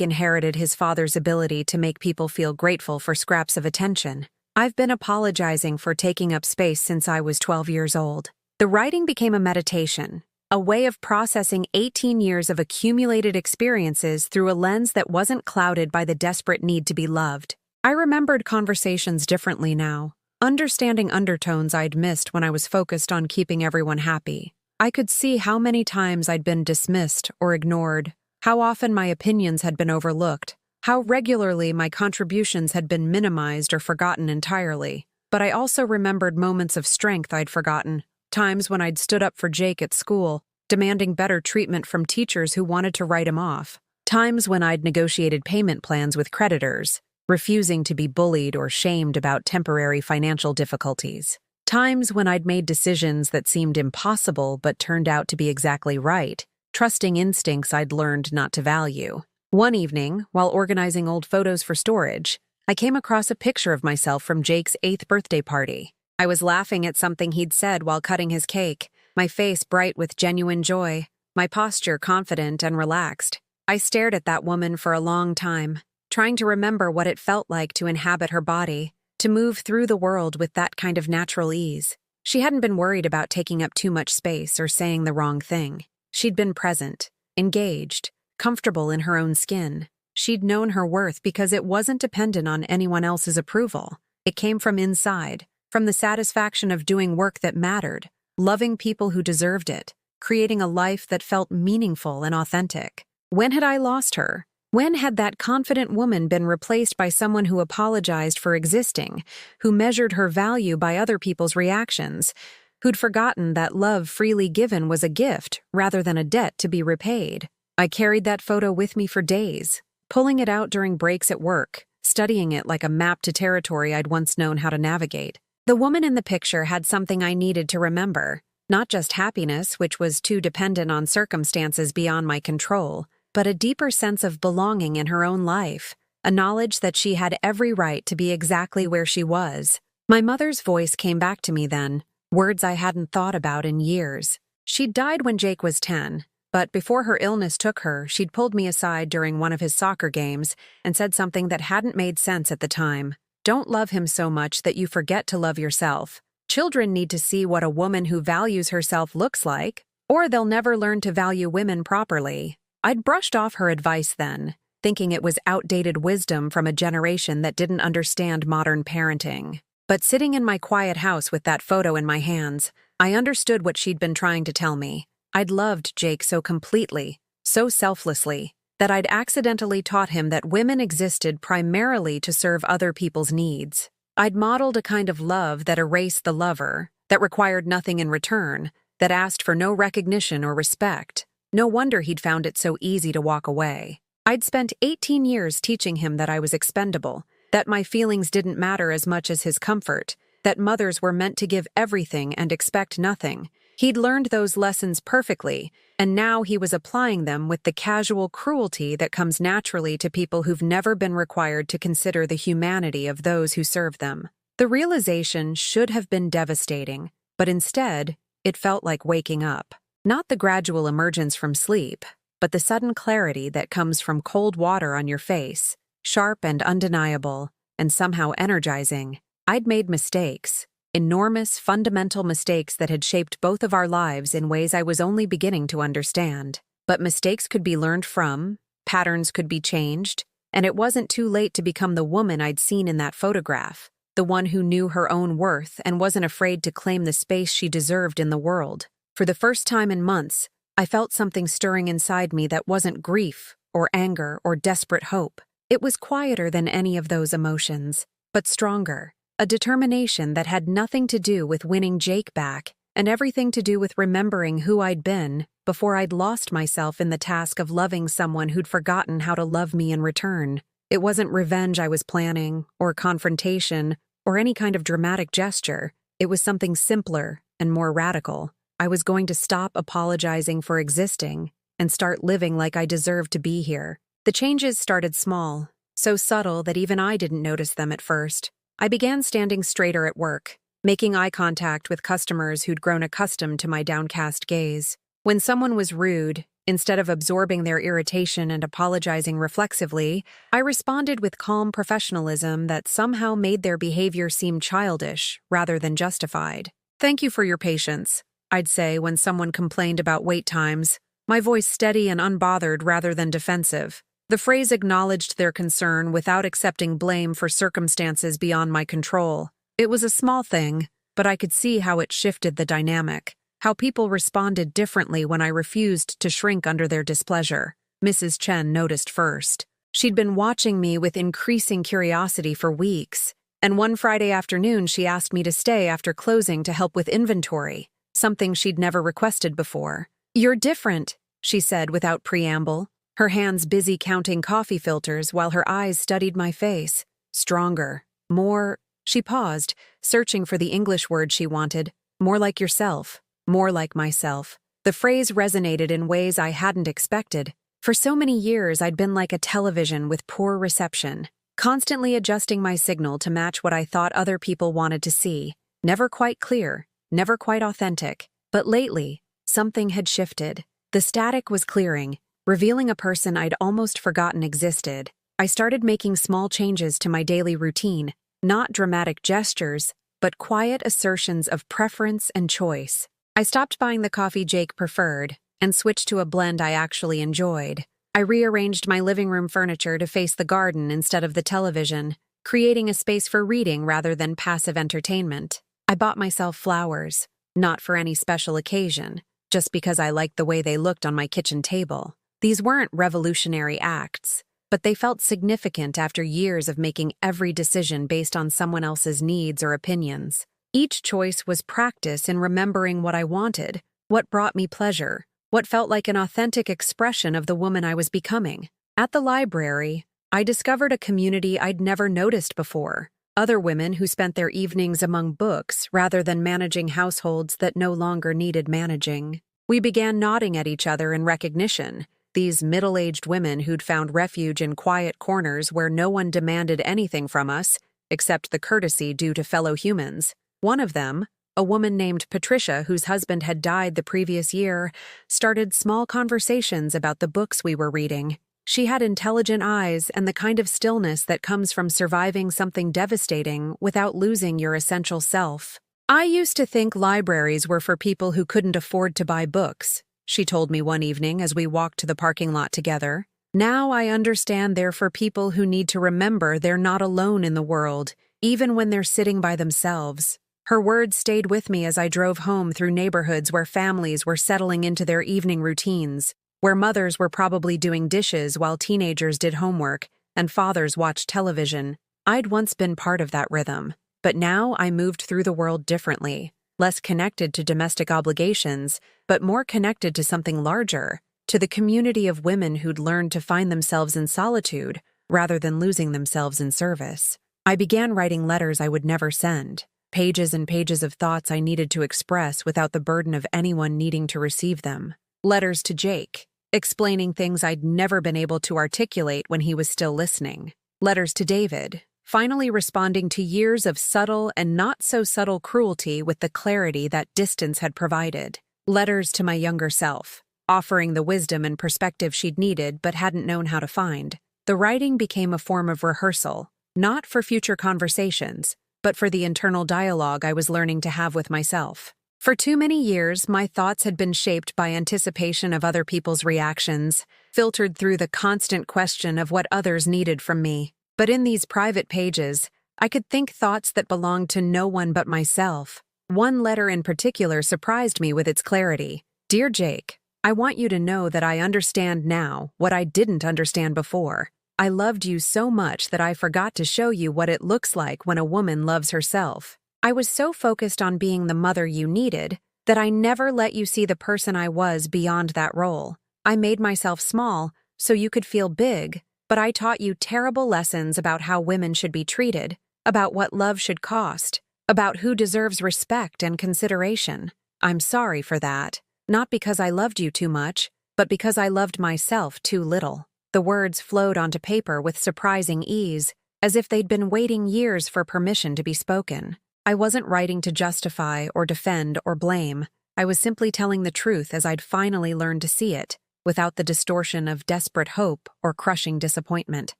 inherited his father's ability to make people feel grateful for scraps of attention. I've been apologizing for taking up space since I was 12 years old. The writing became a meditation, a way of processing 18 years of accumulated experiences through a lens that wasn't clouded by the desperate need to be loved. I remembered conversations differently now, understanding undertones I'd missed when I was focused on keeping everyone happy. I could see how many times I'd been dismissed or ignored, how often my opinions had been overlooked, how regularly my contributions had been minimized or forgotten entirely. But I also remembered moments of strength I'd forgotten, times when I'd stood up for Jake at school, demanding better treatment from teachers who wanted to write him off, times when I'd negotiated payment plans with creditors, refusing to be bullied or shamed about temporary financial difficulties, times when I'd made decisions that seemed impossible but turned out to be exactly right, trusting instincts I'd learned not to value. One evening, while organizing old photos for storage, I came across a picture of myself from Jake's 8th birthday party. I was laughing at something he'd said while cutting his cake, my face bright with genuine joy, my posture confident and relaxed. I stared at that woman for a long time, trying to remember what it felt like to inhabit her body, to move through the world with that kind of natural ease. She hadn't been worried about taking up too much space or saying the wrong thing. She'd been present, engaged, comfortable in her own skin. She'd known her worth because it wasn't dependent on anyone else's approval. It came from inside, from the satisfaction of doing work that mattered, loving people who deserved it, creating a life that felt meaningful and authentic. When had I lost her? When had that confident woman been replaced by someone who apologized for existing, who measured her value by other people's reactions, who'd forgotten that love freely given was a gift rather than a debt to be repaid? I carried that photo with me for days, pulling it out during breaks at work, studying it like a map to territory I'd once known how to navigate. The woman in the picture had something I needed to remember, not just happiness, which was too dependent on circumstances beyond my control, but a deeper sense of belonging in her own life, a knowledge that she had every right to be exactly where she was. My mother's voice came back to me then, words I hadn't thought about in years. She'd died when Jake was 10, but before her illness took her, she'd pulled me aside during one of his soccer games and said something that hadn't made sense at the time. Don't love him so much that you forget to love yourself. Children need to see what a woman who values herself looks like, or they'll never learn to value women properly. I'd brushed off her advice then, thinking it was outdated wisdom from a generation that didn't understand modern parenting. But sitting in my quiet house with that photo in my hands, I understood what she'd been trying to tell me. I'd loved Jake so completely, so selflessly, that I'd accidentally taught him that women existed primarily to serve other people's needs. I'd modeled a kind of love that erased the lover, that required nothing in return, that asked for no recognition or respect. No wonder he'd found it so easy to walk away. I'd spent 18 years teaching him that I was expendable, that my feelings didn't matter as much as his comfort, that mothers were meant to give everything and expect nothing. He'd learned those lessons perfectly, and now he was applying them with the casual cruelty that comes naturally to people who've never been required to consider the humanity of those who serve them. The realization should have been devastating, but instead, it felt like waking up. Not the gradual emergence from sleep, but the sudden clarity that comes from cold water on your face, sharp and undeniable, and somehow energizing. I'd made mistakes, enormous, fundamental mistakes that had shaped both of our lives in ways I was only beginning to understand. But mistakes could be learned from, patterns could be changed, and it wasn't too late to become the woman I'd seen in that photograph, the one who knew her own worth and wasn't afraid to claim the space she deserved in the world. For the first time in months, I felt something stirring inside me that wasn't grief or anger or desperate hope. It was quieter than any of those emotions, but stronger, a determination that had nothing to do with winning Jake back and everything to do with remembering who I'd been before I'd lost myself in the task of loving someone who'd forgotten how to love me in return. It wasn't revenge I was planning, or confrontation, or any kind of dramatic gesture. It was something simpler and more radical. I was going to stop apologizing for existing and start living like I deserved to be here. The changes started small, so subtle that even I didn't notice them at first. I began standing straighter at work, making eye contact with customers who'd grown accustomed to my downcast gaze. When someone was rude, instead of absorbing their irritation and apologizing reflexively, I responded with calm professionalism that somehow made their behavior seem childish rather than justified. "Thank you for your patience," I'd say when someone complained about wait times, my voice steady and unbothered rather than defensive. The phrase acknowledged their concern without accepting blame for circumstances beyond my control. It was a small thing, but I could see how it shifted the dynamic, how people responded differently when I refused to shrink under their displeasure. Mrs. Chen noticed first. She'd been watching me with increasing curiosity for weeks, and one Friday afternoon she asked me to stay after closing to help with inventory, something she'd never requested before. "You're different," she said without preamble, her hands busy counting coffee filters while her eyes studied my face. "Stronger. More—" She paused, searching for the English word she wanted. "More like yourself. More like myself." The phrase resonated in ways I hadn't expected. For so many years, I'd been like a television with poor reception, constantly adjusting my signal to match what I thought other people wanted to see. Never quite clear, never quite authentic. But lately, something had shifted. The static was clearing, revealing a person I'd almost forgotten existed. I started making small changes to my daily routine, not dramatic gestures, but quiet assertions of preference and choice. I stopped buying the coffee Jake preferred and switched to a blend I actually enjoyed. I rearranged my living room furniture to face the garden instead of the television, creating a space for reading rather than passive entertainment. I bought myself flowers, not for any special occasion, just because I liked the way they looked on my kitchen table. These weren't revolutionary acts, but they felt significant after years of making every decision based on someone else's needs or opinions. Each choice was practice in remembering what I wanted, what brought me pleasure, what felt like an authentic expression of the woman I was becoming. At the library, I discovered a community I'd never noticed before. Other women who spent their evenings among books rather than managing households that no longer needed managing. We began nodding at each other in recognition, these middle-aged women who'd found refuge in quiet corners where no one demanded anything from us, except the courtesy due to fellow humans. One of them, a woman named Patricia whose husband had died the previous year, started small conversations about the books we were reading. She had intelligent eyes and the kind of stillness that comes from surviving something devastating without losing your essential self. "I used to think libraries were for people who couldn't afford to buy books," she told me one evening as we walked to the parking lot together. "Now I understand they're for people who need to remember they're not alone in the world, even when they're sitting by themselves." Her words stayed with me as I drove home through neighborhoods where families were settling into their evening routines, where mothers were probably doing dishes while teenagers did homework and fathers watched television. I'd once been part of that rhythm, but now I moved through the world differently, less connected to domestic obligations, but more connected to something larger, to the community of women who'd learned to find themselves in solitude rather than losing themselves in service. I began writing letters I would never send, pages and pages of thoughts I needed to express without the burden of anyone needing to receive them. Letters to Jake, explaining things I'd never been able to articulate when he was still listening. Letters to David, finally responding to years of subtle and not-so-subtle cruelty with the clarity that distance had provided. Letters to my younger self, offering the wisdom and perspective she'd needed but hadn't known how to find. The writing became a form of rehearsal, not for future conversations, but for the internal dialogue I was learning to have with myself. For too many years, my thoughts had been shaped by anticipation of other people's reactions, filtered through the constant question of what others needed from me. But in these private pages, I could think thoughts that belonged to no one but myself. One letter in particular surprised me with its clarity. "Dear Jake, I want you to know that I understand now what I didn't understand before. I loved you so much that I forgot to show you what it looks like when a woman loves herself. I was so focused on being the mother you needed that I never let you see the person I was beyond that role. I made myself small so you could feel big, but I taught you terrible lessons about how women should be treated, about what love should cost, about who deserves respect and consideration. I'm sorry for that, not because I loved you too much, but because I loved myself too little." The words flowed onto paper with surprising ease, as if they'd been waiting years for permission to be spoken. I wasn't writing to justify or defend or blame. I was simply telling the truth as I'd finally learned to see it, without the distortion of desperate hope or crushing disappointment.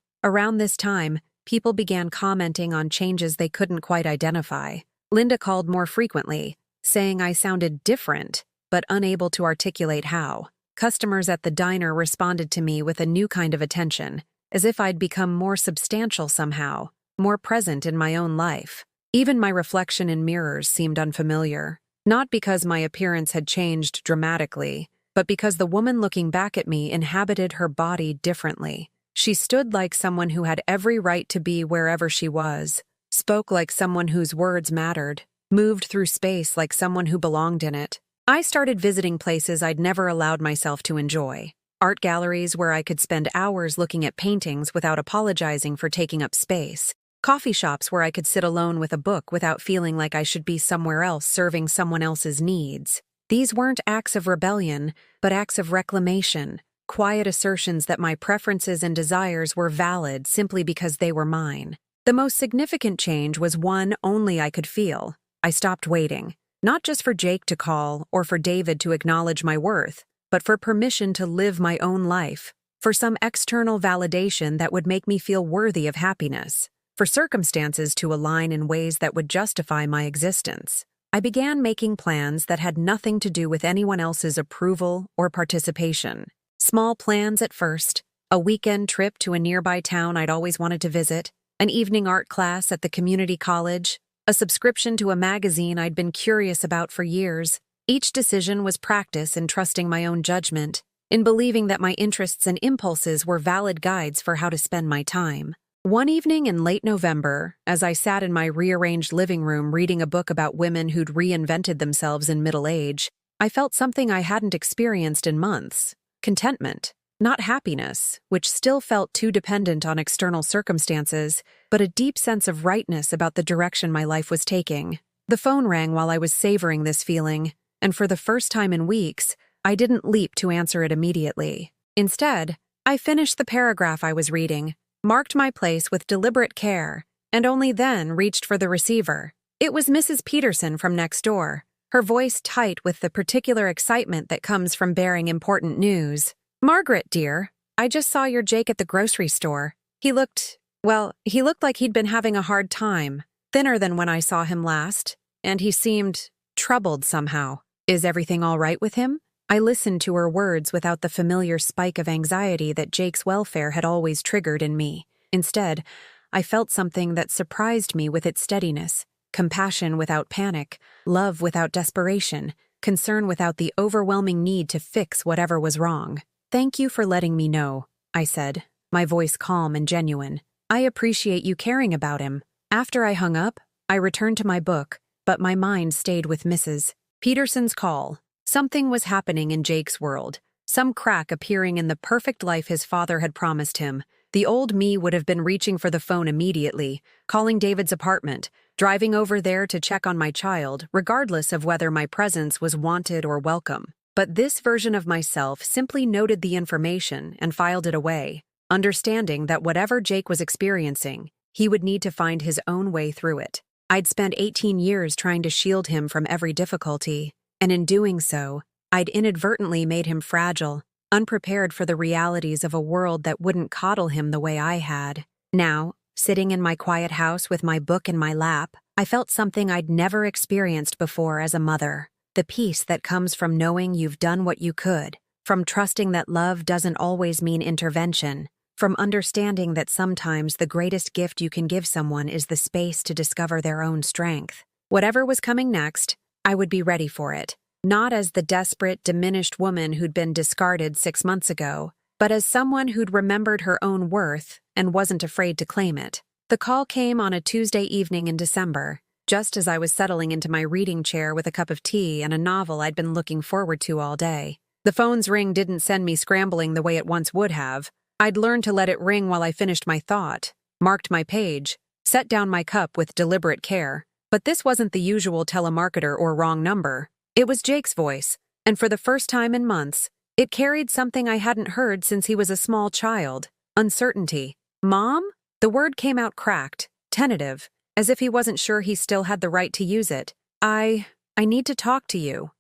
Around this time, people began commenting on changes they couldn't quite identify. Linda called more frequently, saying I sounded different, but unable to articulate how. Customers at the diner responded to me with a new kind of attention, as if I'd become more substantial somehow, more present in my own life. Even my reflection in mirrors seemed unfamiliar, not because my appearance had changed dramatically, but because the woman looking back at me inhabited her body differently. She stood like someone who had every right to be wherever she was, spoke like someone whose words mattered, moved through space like someone who belonged in it. I started visiting places I'd never allowed myself to enjoy. Art galleries where I could spend hours looking at paintings without apologizing for taking up space. Coffee shops where I could sit alone with a book without feeling like I should be somewhere else serving someone else's needs. These weren't acts of rebellion, but acts of reclamation, quiet assertions that my preferences and desires were valid simply because they were mine. The most significant change was one only I could feel. I stopped waiting, not just for Jake to call or for David to acknowledge my worth, but for permission to live my own life, for some external validation that would make me feel worthy of happiness, for circumstances to align in ways that would justify my existence. I began making plans that had nothing to do with anyone else's approval or participation. Small plans at first, a weekend trip to a nearby town I'd always wanted to visit, an evening art class at the community college, a subscription to a magazine I'd been curious about for years. Each decision was practice in trusting my own judgment, in believing that my interests and impulses were valid guides for how to spend my time. One evening in late November, as I sat in my rearranged living room reading a book about women who'd reinvented themselves in middle age, I felt something I hadn't experienced in months. Contentment. Not happiness, which still felt too dependent on external circumstances, but a deep sense of rightness about the direction my life was taking. The phone rang while I was savoring this feeling, and for the first time in weeks, I didn't leap to answer it immediately. Instead, I finished the paragraph I was reading, marked my place with deliberate care, and only then reached for the receiver. It was Mrs. Peterson from next door, her voice tight with the particular excitement that comes from bearing important news. "Margaret, dear, I just saw your Jake at the grocery store. He looked like he'd been having a hard time, thinner than when I saw him last, and he seemed troubled somehow. Is everything all right with him?" I listened to her words without the familiar spike of anxiety that Jake's welfare had always triggered in me. Instead, I felt something that surprised me with its steadiness, compassion without panic, love without desperation, concern without the overwhelming need to fix whatever was wrong. "Thank you for letting me know," I said, my voice calm and genuine. "I appreciate you caring about him." After I hung up, I returned to my book, but my mind stayed with Mrs. Peterson's call. Something was happening in Jake's world, some crack appearing in the perfect life his father had promised him. The old me would have been reaching for the phone immediately, calling David's apartment, driving over there to check on my child, regardless of whether my presence was wanted or welcome. But this version of myself simply noted the information and filed it away, understanding that whatever Jake was experiencing, he would need to find his own way through it. I'd spent 18 years trying to shield him from every difficulty, and in doing so, I'd inadvertently made him fragile, unprepared for the realities of a world that wouldn't coddle him the way I had. Now, sitting in my quiet house with my book in my lap, I felt something I'd never experienced before as a mother. The peace that comes from knowing you've done what you could, from trusting that love doesn't always mean intervention, from understanding that sometimes the greatest gift you can give someone is the space to discover their own strength. Whatever was coming next, I would be ready for it, not as the desperate, diminished woman who'd been discarded 6 months ago, but as someone who'd remembered her own worth and wasn't afraid to claim it. The call came on a Tuesday evening in December, just as I was settling into my reading chair with a cup of tea and a novel I'd been looking forward to all day. The phone's ring didn't send me scrambling the way it once would have. I'd learned to let it ring while I finished my thought, marked my page, set down my cup with deliberate care. But this wasn't the usual telemarketer or wrong number. It was Jake's voice, and for the first time in months, it carried something I hadn't heard since he was a small child: uncertainty. "Mom?" The word came out cracked, tentative, as if he wasn't sure he still had the right to use it. I need to talk to you.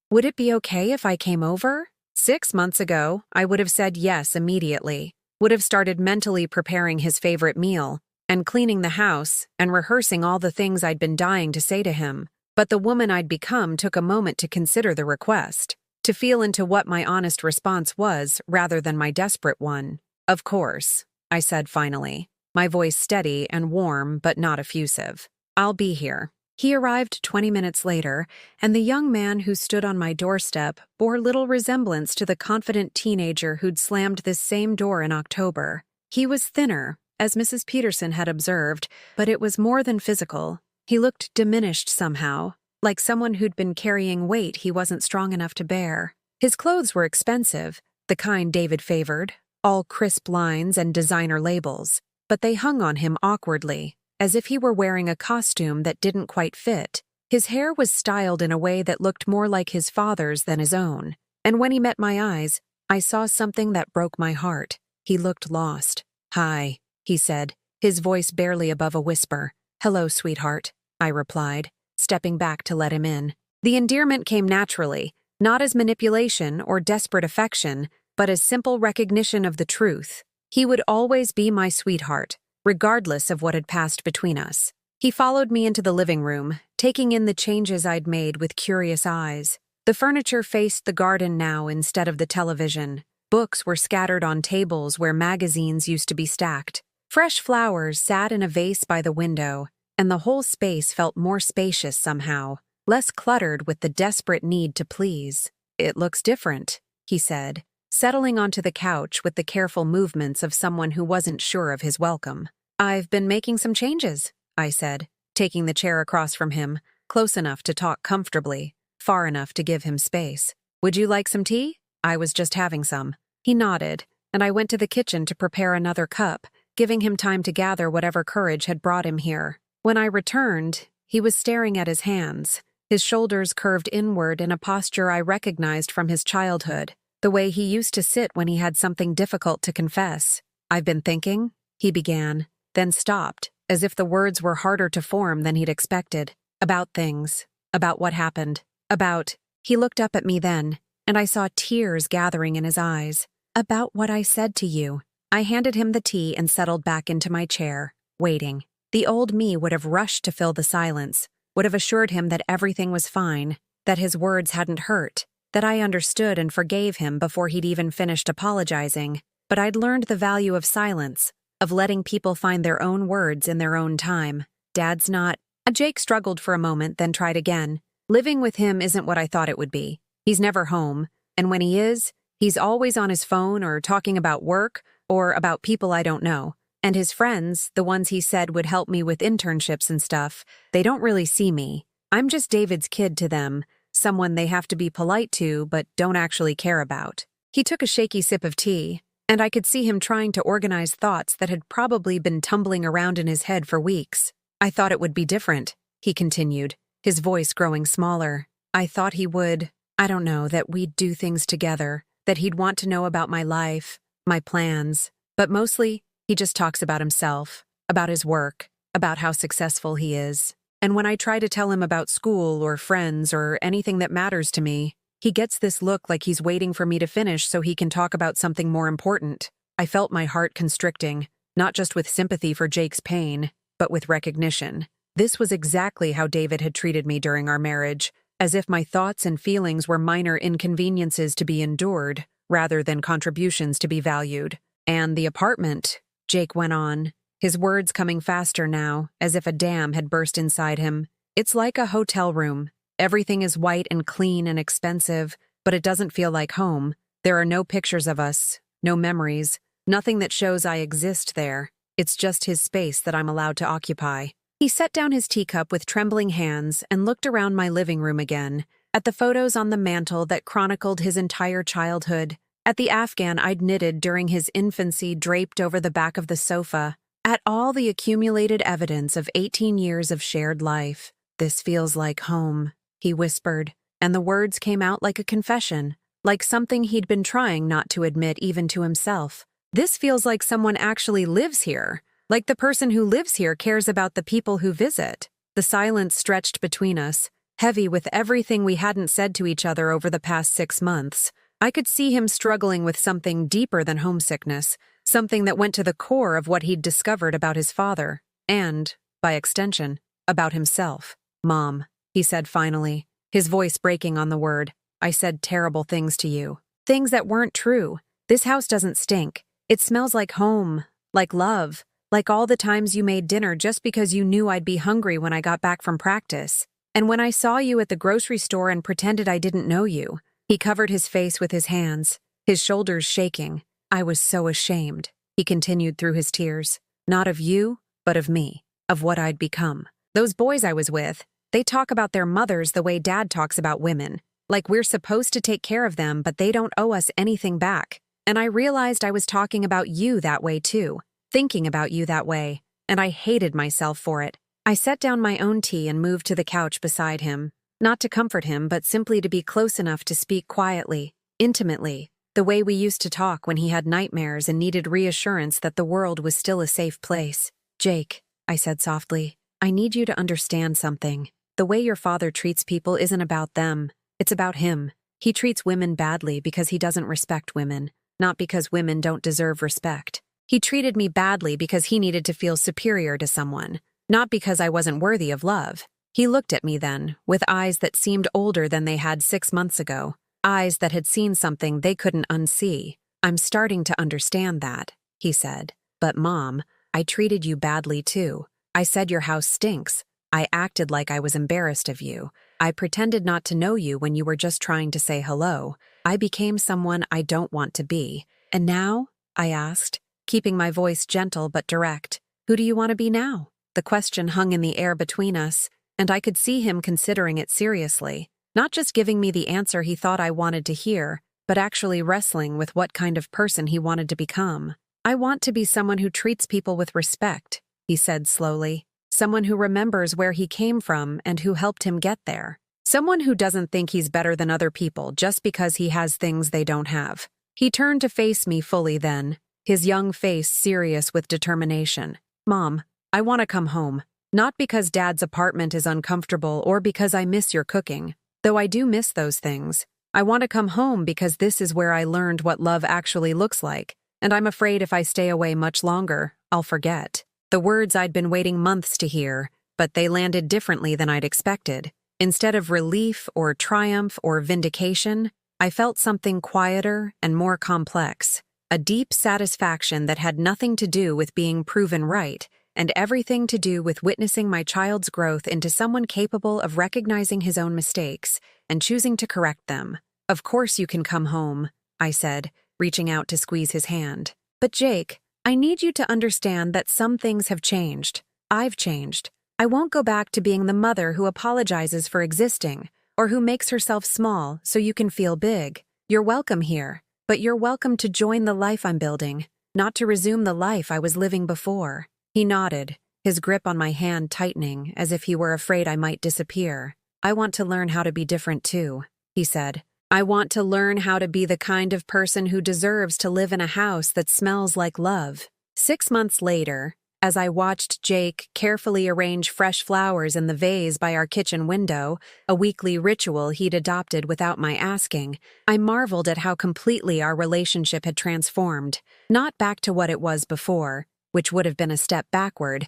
Would it be okay if I came over? 6 months ago, I would have said yes immediately, would have started mentally preparing his favorite meal, and cleaning the house, and rehearsing all the things I'd been dying to say to him. But the woman I'd become took a moment to consider the request, to feel into what my honest response was rather than my desperate one. Of course, I said finally, my voice steady and warm but not effusive. I'll be here. He arrived 20 minutes later, and the young man who stood on my doorstep bore little resemblance to the confident teenager who'd slammed this same door in October. He was thinner, as Mrs. Peterson had observed, but it was more than physical. He looked diminished somehow, like someone who'd been carrying weight he wasn't strong enough to bear. His clothes were expensive, the kind David favored, all crisp lines and designer labels, but they hung on him awkwardly, as if he were wearing a costume that didn't quite fit. His hair was styled in a way that looked more like his father's than his own, and when he met my eyes, I saw something that broke my heart. He looked lost. "Hi," he said, his voice barely above a whisper. "Hello, sweetheart," I replied, stepping back to let him in. The endearment came naturally, not as manipulation or desperate affection, but as simple recognition of the truth. He would always be my sweetheart, regardless of what had passed between us. He followed me into the living room, taking in the changes I'd made with curious eyes. The furniture faced the garden now instead of the television. Books were scattered on tables where magazines used to be stacked. Fresh flowers sat in a vase by the window, and the whole space felt more spacious somehow, less cluttered with the desperate need to please. "It looks different," he said, settling onto the couch with the careful movements of someone who wasn't sure of his welcome. "I've been making some changes," I said, taking the chair across from him, close enough to talk comfortably, far enough to give him space. "Would you like some tea? I was just having some." He nodded, and I went to the kitchen to prepare another cup, giving him time to gather whatever courage had brought him here. When I returned, he was staring at his hands, his shoulders curved inward in a posture I recognized from his childhood, the way he used to sit when he had something difficult to confess. "I've been thinking," he began, then stopped, as if the words were harder to form than he'd expected. "About things, about what happened, about—" He looked up at me then, and I saw tears gathering in his eyes. "About what I said to you." I handed him the tea and settled back into my chair, waiting. The old me would have rushed to fill the silence, would have assured him that everything was fine, that his words hadn't hurt, that I understood and forgave him before he'd even finished apologizing. But I'd learned the value of silence, of letting people find their own words in their own time. "Dad's not—" Jake struggled for a moment, then tried again. "Living with him isn't what I thought it would be. He's never home, and when he is, he's always on his phone or talking about work or about people I don't know. And his friends, the ones he said would help me with internships and stuff, they don't really see me. I'm just David's kid to them, someone they have to be polite to but don't actually care about." He took a shaky sip of tea, and I could see him trying to organize thoughts that had probably been tumbling around in his head for weeks. "I thought it would be different," he continued, his voice growing smaller. "I thought he would, I don't know, that we'd do things together, that he'd want to know about my life, my plans. But mostly, he just talks about himself, about his work, about how successful he is. And when I try to tell him about school or friends or anything that matters to me, he gets this look like he's waiting for me to finish so he can talk about something more important." I felt my heart constricting, not just with sympathy for Jake's pain, but with recognition. This was exactly how David had treated me during our marriage, as if my thoughts and feelings were minor inconveniences to be endured, rather than contributions to be valued. "And the apartment," Jake went on, his words coming faster now, as if a dam had burst inside him. "It's like a hotel room. Everything is white and clean and expensive, but it doesn't feel like home. There are no pictures of us, no memories, nothing that shows I exist there. It's just his space that I'm allowed to occupy." He set down his teacup with trembling hands and looked around my living room again, at the photos on the mantel that chronicled his entire childhood, at the Afghan I'd knitted during his infancy draped over the back of the sofa, at all the accumulated evidence of 18 years of shared life. "This feels like home," he whispered, and the words came out like a confession, like something he'd been trying not to admit even to himself. This feels like someone actually lives here. Like the person who lives here cares about the people who visit. The silence stretched between us, heavy with everything we hadn't said to each other over the past 6 months. I could see him struggling with something deeper than homesickness, something that went to the core of what he'd discovered about his father, and, by extension, about himself. "Mom," he said finally, his voice breaking on the word, "I said terrible things to you. Things that weren't true. This house doesn't stink. It smells like home, like love, like all the times you made dinner just because you knew I'd be hungry when I got back from practice. And when I saw you at the grocery store and pretended I didn't know you." He covered his face with his hands, his shoulders shaking. "I was so ashamed," he continued through his tears. "Not of you, but of me, of what I'd become. Those boys I was with, they talk about their mothers the way Dad talks about women, like we're supposed to take care of them, but they don't owe us anything back. And I realized I was talking about you that way too, thinking about you that way, and I hated myself for it." I set down my own tea and moved to the couch beside him, not to comfort him, but simply to be close enough to speak quietly, intimately, the way we used to talk when he had nightmares and needed reassurance that the world was still a safe place. "Jake," I said softly, "I need you to understand something. The way your father treats people isn't about them. It's about him. He treats women badly because he doesn't respect women, not because women don't deserve respect. He treated me badly because he needed to feel superior to someone, not because I wasn't worthy of love." He looked at me then, with eyes that seemed older than they had 6 months ago, eyes that had seen something they couldn't unsee. "I'm starting to understand that," he said. "But Mom, I treated you badly too. I said your house stinks. I acted like I was embarrassed of you. I pretended not to know you when you were just trying to say hello. I became someone I don't want to be. And now?" I asked, keeping my voice gentle but direct. "Who do you want to be now?" The question hung in the air between us, and I could see him considering it seriously, not just giving me the answer he thought I wanted to hear, but actually wrestling with what kind of person he wanted to become. "I want to be someone who treats people with respect," he said slowly. "Someone who remembers where he came from and who helped him get there. Someone who doesn't think he's better than other people just because he has things they don't have." He turned to face me fully then, his young face serious with determination. "Mom, I want to come home. Not because Dad's apartment is uncomfortable or because I miss your cooking, though I do miss those things. I want to come home because this is where I learned what love actually looks like, and I'm afraid if I stay away much longer, I'll forget." The words I'd been waiting months to hear, but they landed differently than I'd expected. Instead of relief or triumph or vindication, I felt something quieter and more complex, a deep satisfaction that had nothing to do with being proven right, and everything to do with witnessing my child's growth into someone capable of recognizing his own mistakes and choosing to correct them. "Of course you can come home," I said, reaching out to squeeze his hand. "But Jake, I need you to understand that some things have changed. I've changed. I won't go back to being the mother who apologizes for existing, or who makes herself small so you can feel big. You're welcome here, but you're welcome to join the life I'm building, not to resume the life I was living before." He nodded, his grip on my hand tightening as if he were afraid I might disappear. "I want to learn how to be different too," he said. "I want to learn how to be the kind of person who deserves to live in a house that smells like love." 6 months later, as I watched Jake carefully arrange fresh flowers in the vase by our kitchen window, a weekly ritual he'd adopted without my asking, I marveled at how completely our relationship had transformed, not back to what it was before, which would have been a step backward,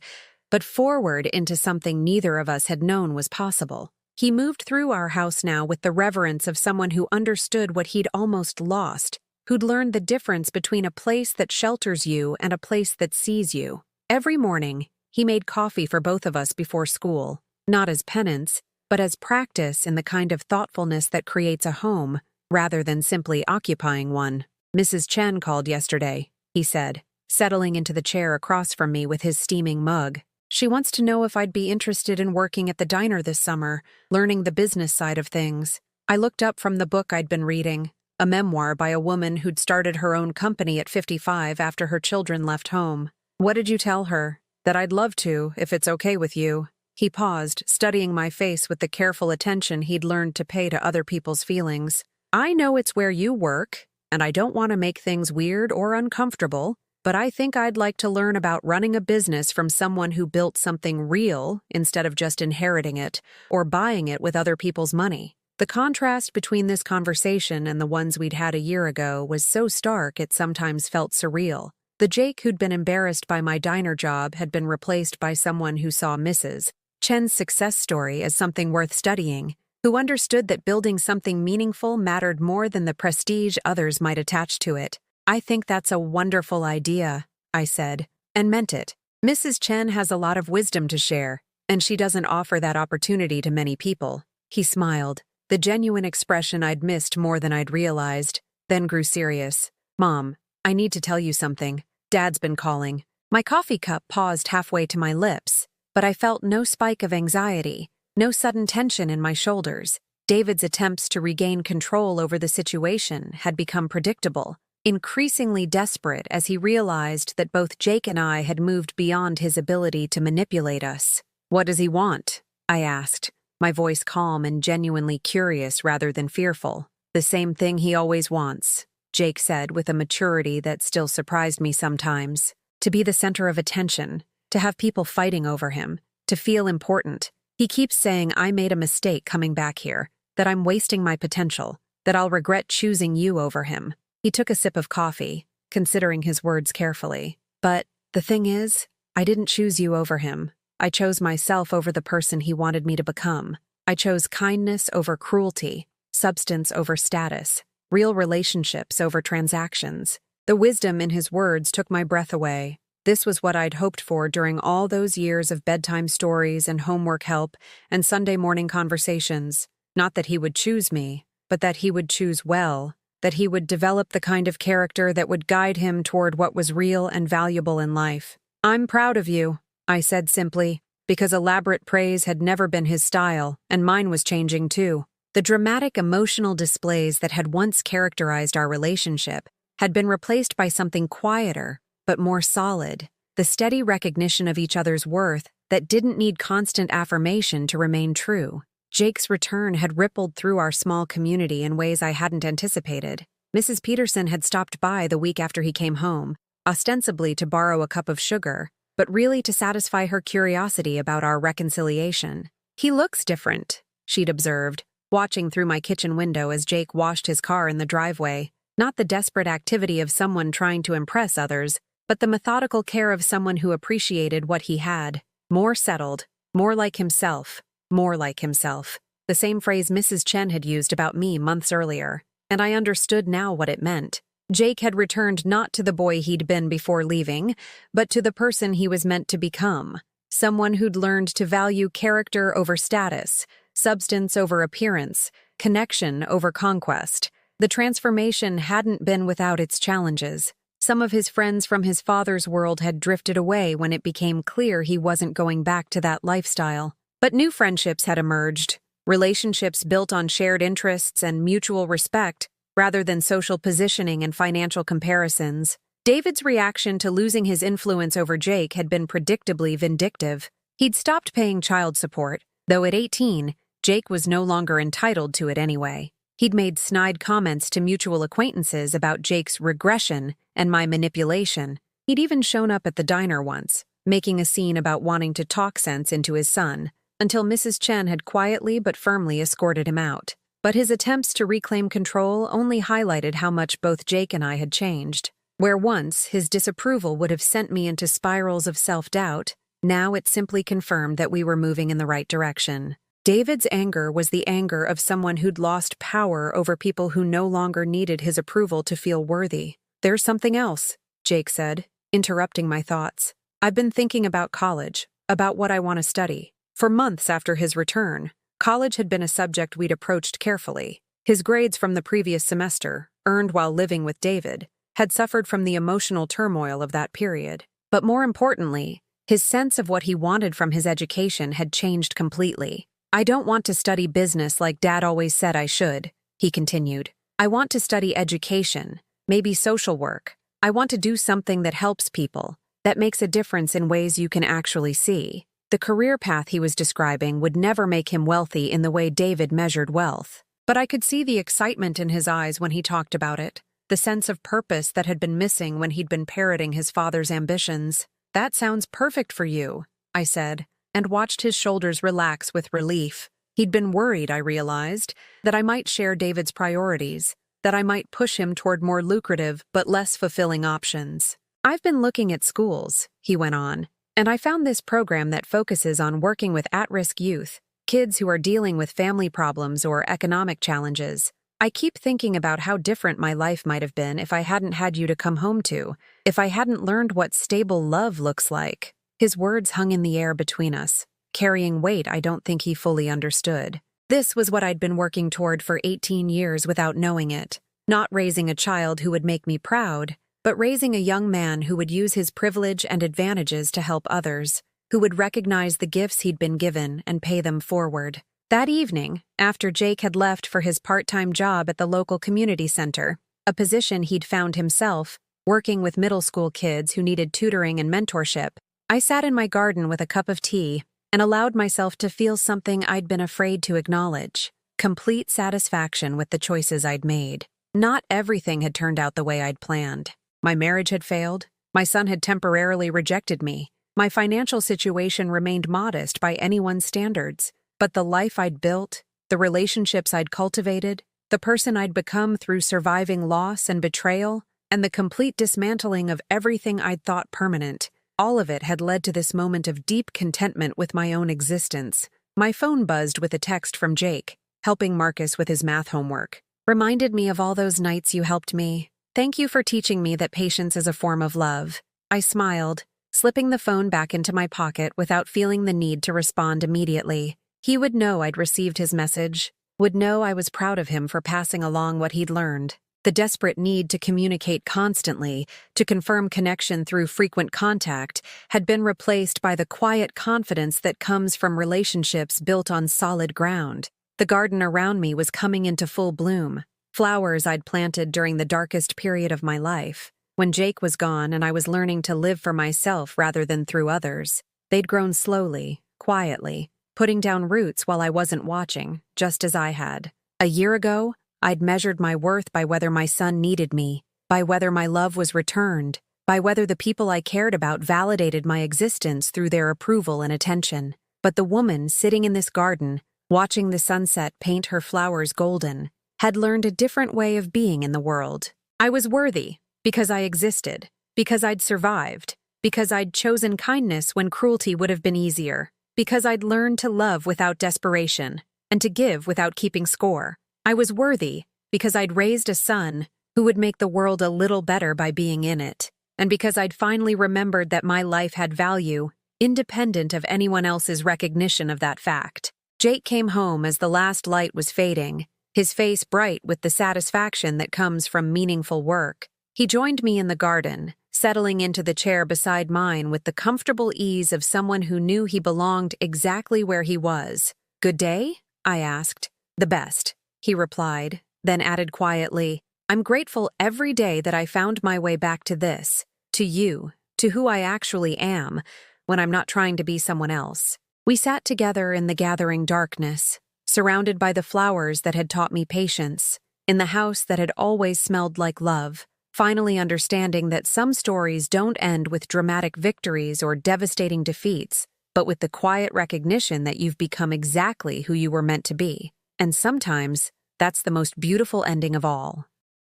but forward into something neither of us had known was possible. He moved through our house now with the reverence of someone who understood what he'd almost lost, who'd learned the difference between a place that shelters you and a place that sees you. Every morning, he made coffee for both of us before school, not as penance, but as practice in the kind of thoughtfulness that creates a home, rather than simply occupying one. "Mrs. Chen called yesterday," he said, settling into the chair across from me with his steaming mug. "She wants to know if I'd be interested in working at the diner this summer, learning the business side of things." I looked up from the book I'd been reading, a memoir by a woman who'd started her own company at 55 after her children left home. "What did you tell her?" "That I'd love to, if it's okay with you." He paused, studying my face with the careful attention he'd learned to pay to other people's feelings. "I know it's where you work. and I don't want to make things weird or uncomfortable, but I think I'd like to learn about running a business from someone who built something real instead of just inheriting it or buying it with other people's money. The contrast between this conversation and the ones we'd had a year ago was so stark it sometimes felt surreal. The Jake who'd been embarrassed by my diner job had been replaced by someone who saw Mrs. Chen's success story as something worth studying, who understood that building something meaningful mattered more than the prestige others might attach to it. I think that's a wonderful idea, I said, and meant it. Mrs. Chen has a lot of wisdom to share, and she doesn't offer that opportunity to many people. He smiled, the genuine expression I'd missed more than I'd realized, then grew serious. Mom, I need to tell you something. Dad's been calling. My coffee cup paused halfway to my lips, but I felt no spike of anxiety, no sudden tension in my shoulders. David's attempts to regain control over the situation had become predictable, increasingly desperate as he realized that both Jake and I had moved beyond his ability to manipulate us. What does he want? I asked, my voice calm and genuinely curious rather than fearful. The same thing he always wants, Jake said with a maturity that still surprised me sometimes. To be the center of attention, to have people fighting over him, to feel important. He keeps saying I made a mistake coming back here, that I'm wasting my potential, that I'll regret choosing you over him. He took a sip of coffee, considering his words carefully. But the thing is, I didn't choose you over him. I chose myself over the person he wanted me to become. I chose kindness over cruelty, substance over status, real relationships over transactions. The wisdom in his words took my breath away. This was what I'd hoped for during all those years of bedtime stories and homework help and Sunday morning conversations. Not that he would choose me, but that he would choose well, that he would develop the kind of character that would guide him toward what was real and valuable in life. I'm proud of you, I said simply, because elaborate praise had never been his style, and mine was changing too. The dramatic emotional displays that had once characterized our relationship had been replaced by something quieter, but more solid, the steady recognition of each other's worth that didn't need constant affirmation to remain true. Jake's return had rippled through our small community in ways I hadn't anticipated. Mrs. Peterson had stopped by the week after he came home, ostensibly to borrow a cup of sugar, but really to satisfy her curiosity about our reconciliation. He looks different, she'd observed, watching through my kitchen window as Jake washed his car in the driveway. Not the desperate activity of someone trying to impress others, but the methodical care of someone who appreciated what he had. More settled, more like himself, more like himself. The same phrase Mrs. Chen had used about me months earlier, and I understood now what it meant. Jake had returned not to the boy he'd been before leaving, but to the person he was meant to become. Someone who'd learned to value character over status, substance over appearance, connection over conquest. The transformation hadn't been without its challenges. Some of his friends from his father's world had drifted away when it became clear he wasn't going back to that lifestyle. But new friendships had emerged, relationships built on shared interests and mutual respect, rather than social positioning and financial comparisons. David's reaction to losing his influence over Jake had been predictably vindictive. He'd stopped paying child support, though at 18, Jake was no longer entitled to it anyway. He'd made snide comments to mutual acquaintances about Jake's regression and my manipulation. He'd even shown up at the diner once, making a scene about wanting to talk sense into his son, until Mrs. Chen had quietly but firmly escorted him out. But his attempts to reclaim control only highlighted how much both Jake and I had changed. Where once his disapproval would have sent me into spirals of self-doubt, now it simply confirmed that we were moving in the right direction. David's anger was the anger of someone who'd lost power over people who no longer needed his approval to feel worthy. There's something else, Jake said, interrupting my thoughts. I've been thinking about college, about what I want to study. For months after his return, college had been a subject we'd approached carefully. His grades from the previous semester, earned while living with David, had suffered from the emotional turmoil of that period. But more importantly, his sense of what he wanted from his education had changed completely. I don't want to study business like Dad always said I should, he continued. I want to study education, maybe social work. I want to do something that helps people, that makes a difference in ways you can actually see. The career path he was describing would never make him wealthy in the way David measured wealth. But I could see the excitement in his eyes when he talked about it. the sense of purpose that had been missing when he'd been parroting his father's ambitions. "That sounds perfect for you," I said, and watched his shoulders relax with relief. He'd been worried, I realized, that I might share David's priorities, that I might push him toward more lucrative but less fulfilling options. "I've been looking at schools," he went on, "and I found this program that focuses on working with at-risk youth, kids who are dealing with family problems or economic challenges. I keep thinking about how different my life might have been if I hadn't had you to come home to, if I hadn't learned what stable love looks like." His words hung in the air between us, carrying weight I don't think he fully understood. This was what I'd been working toward for 18 years without knowing it. Not raising a child who would make me proud, but raising a young man who would use his privilege and advantages to help others, who would recognize the gifts he'd been given and pay them forward. That evening, after Jake had left for his part-time job at the local community center, a position he'd found himself, working with middle school kids who needed tutoring and mentorship, I sat in my garden with a cup of tea and allowed myself to feel something I'd been afraid to acknowledge: complete satisfaction with the choices I'd made. Not everything had turned out the way I'd planned. My marriage had failed. My son had temporarily rejected me. My financial situation remained modest by anyone's standards. But the life I'd built, the relationships I'd cultivated, the person I'd become through surviving loss and betrayal, and the complete dismantling of everything I'd thought permanent, all of it had led to this moment of deep contentment with my own existence. My phone buzzed with a text from Jake, helping Marcus with his math homework. "Reminded me of all those nights you helped me. Thank you for teaching me that patience is a form of love." I smiled, slipping the phone back into my pocket without feeling the need to respond immediately. He would know I'd received his message, would know I was proud of him for passing along what he'd learned. The desperate need to communicate constantly, to confirm connection through frequent contact, had been replaced by the quiet confidence that comes from relationships built on solid ground. The garden around me was coming into full bloom, flowers I'd planted during the darkest period of my life. When Jake was gone and I was learning to live for myself rather than through others, they'd grown slowly, quietly, putting down roots while I wasn't watching, just as I had. A year ago, I'd measured my worth by whether my son needed me, by whether my love was returned, by whether the people I cared about validated my existence through their approval and attention. But the woman sitting in this garden, watching the sunset paint her flowers golden, had learned a different way of being in the world. I was worthy, because I existed, because I'd survived, because I'd chosen kindness when cruelty would have been easier, because I'd learned to love without desperation, and to give without keeping score. I was worthy because I'd raised a son who would make the world a little better by being in it, and because I'd finally remembered that my life had value, independent of anyone else's recognition of that fact. Jake came home as the last light was fading, his face bright with the satisfaction that comes from meaningful work. He joined me in the garden, settling into the chair beside mine with the comfortable ease of someone who knew he belonged exactly where he was. "Good day?" I asked. "The best," he replied, then added quietly, "I'm grateful every day that I found my way back to this, to you, to who I actually am, when I'm not trying to be someone else." We sat together in the gathering darkness, surrounded by the flowers that had taught me patience, in the house that had always smelled like love, finally understanding that some stories don't end with dramatic victories or devastating defeats, but with the quiet recognition that you've become exactly who you were meant to be. And sometimes, that's the most beautiful ending of all.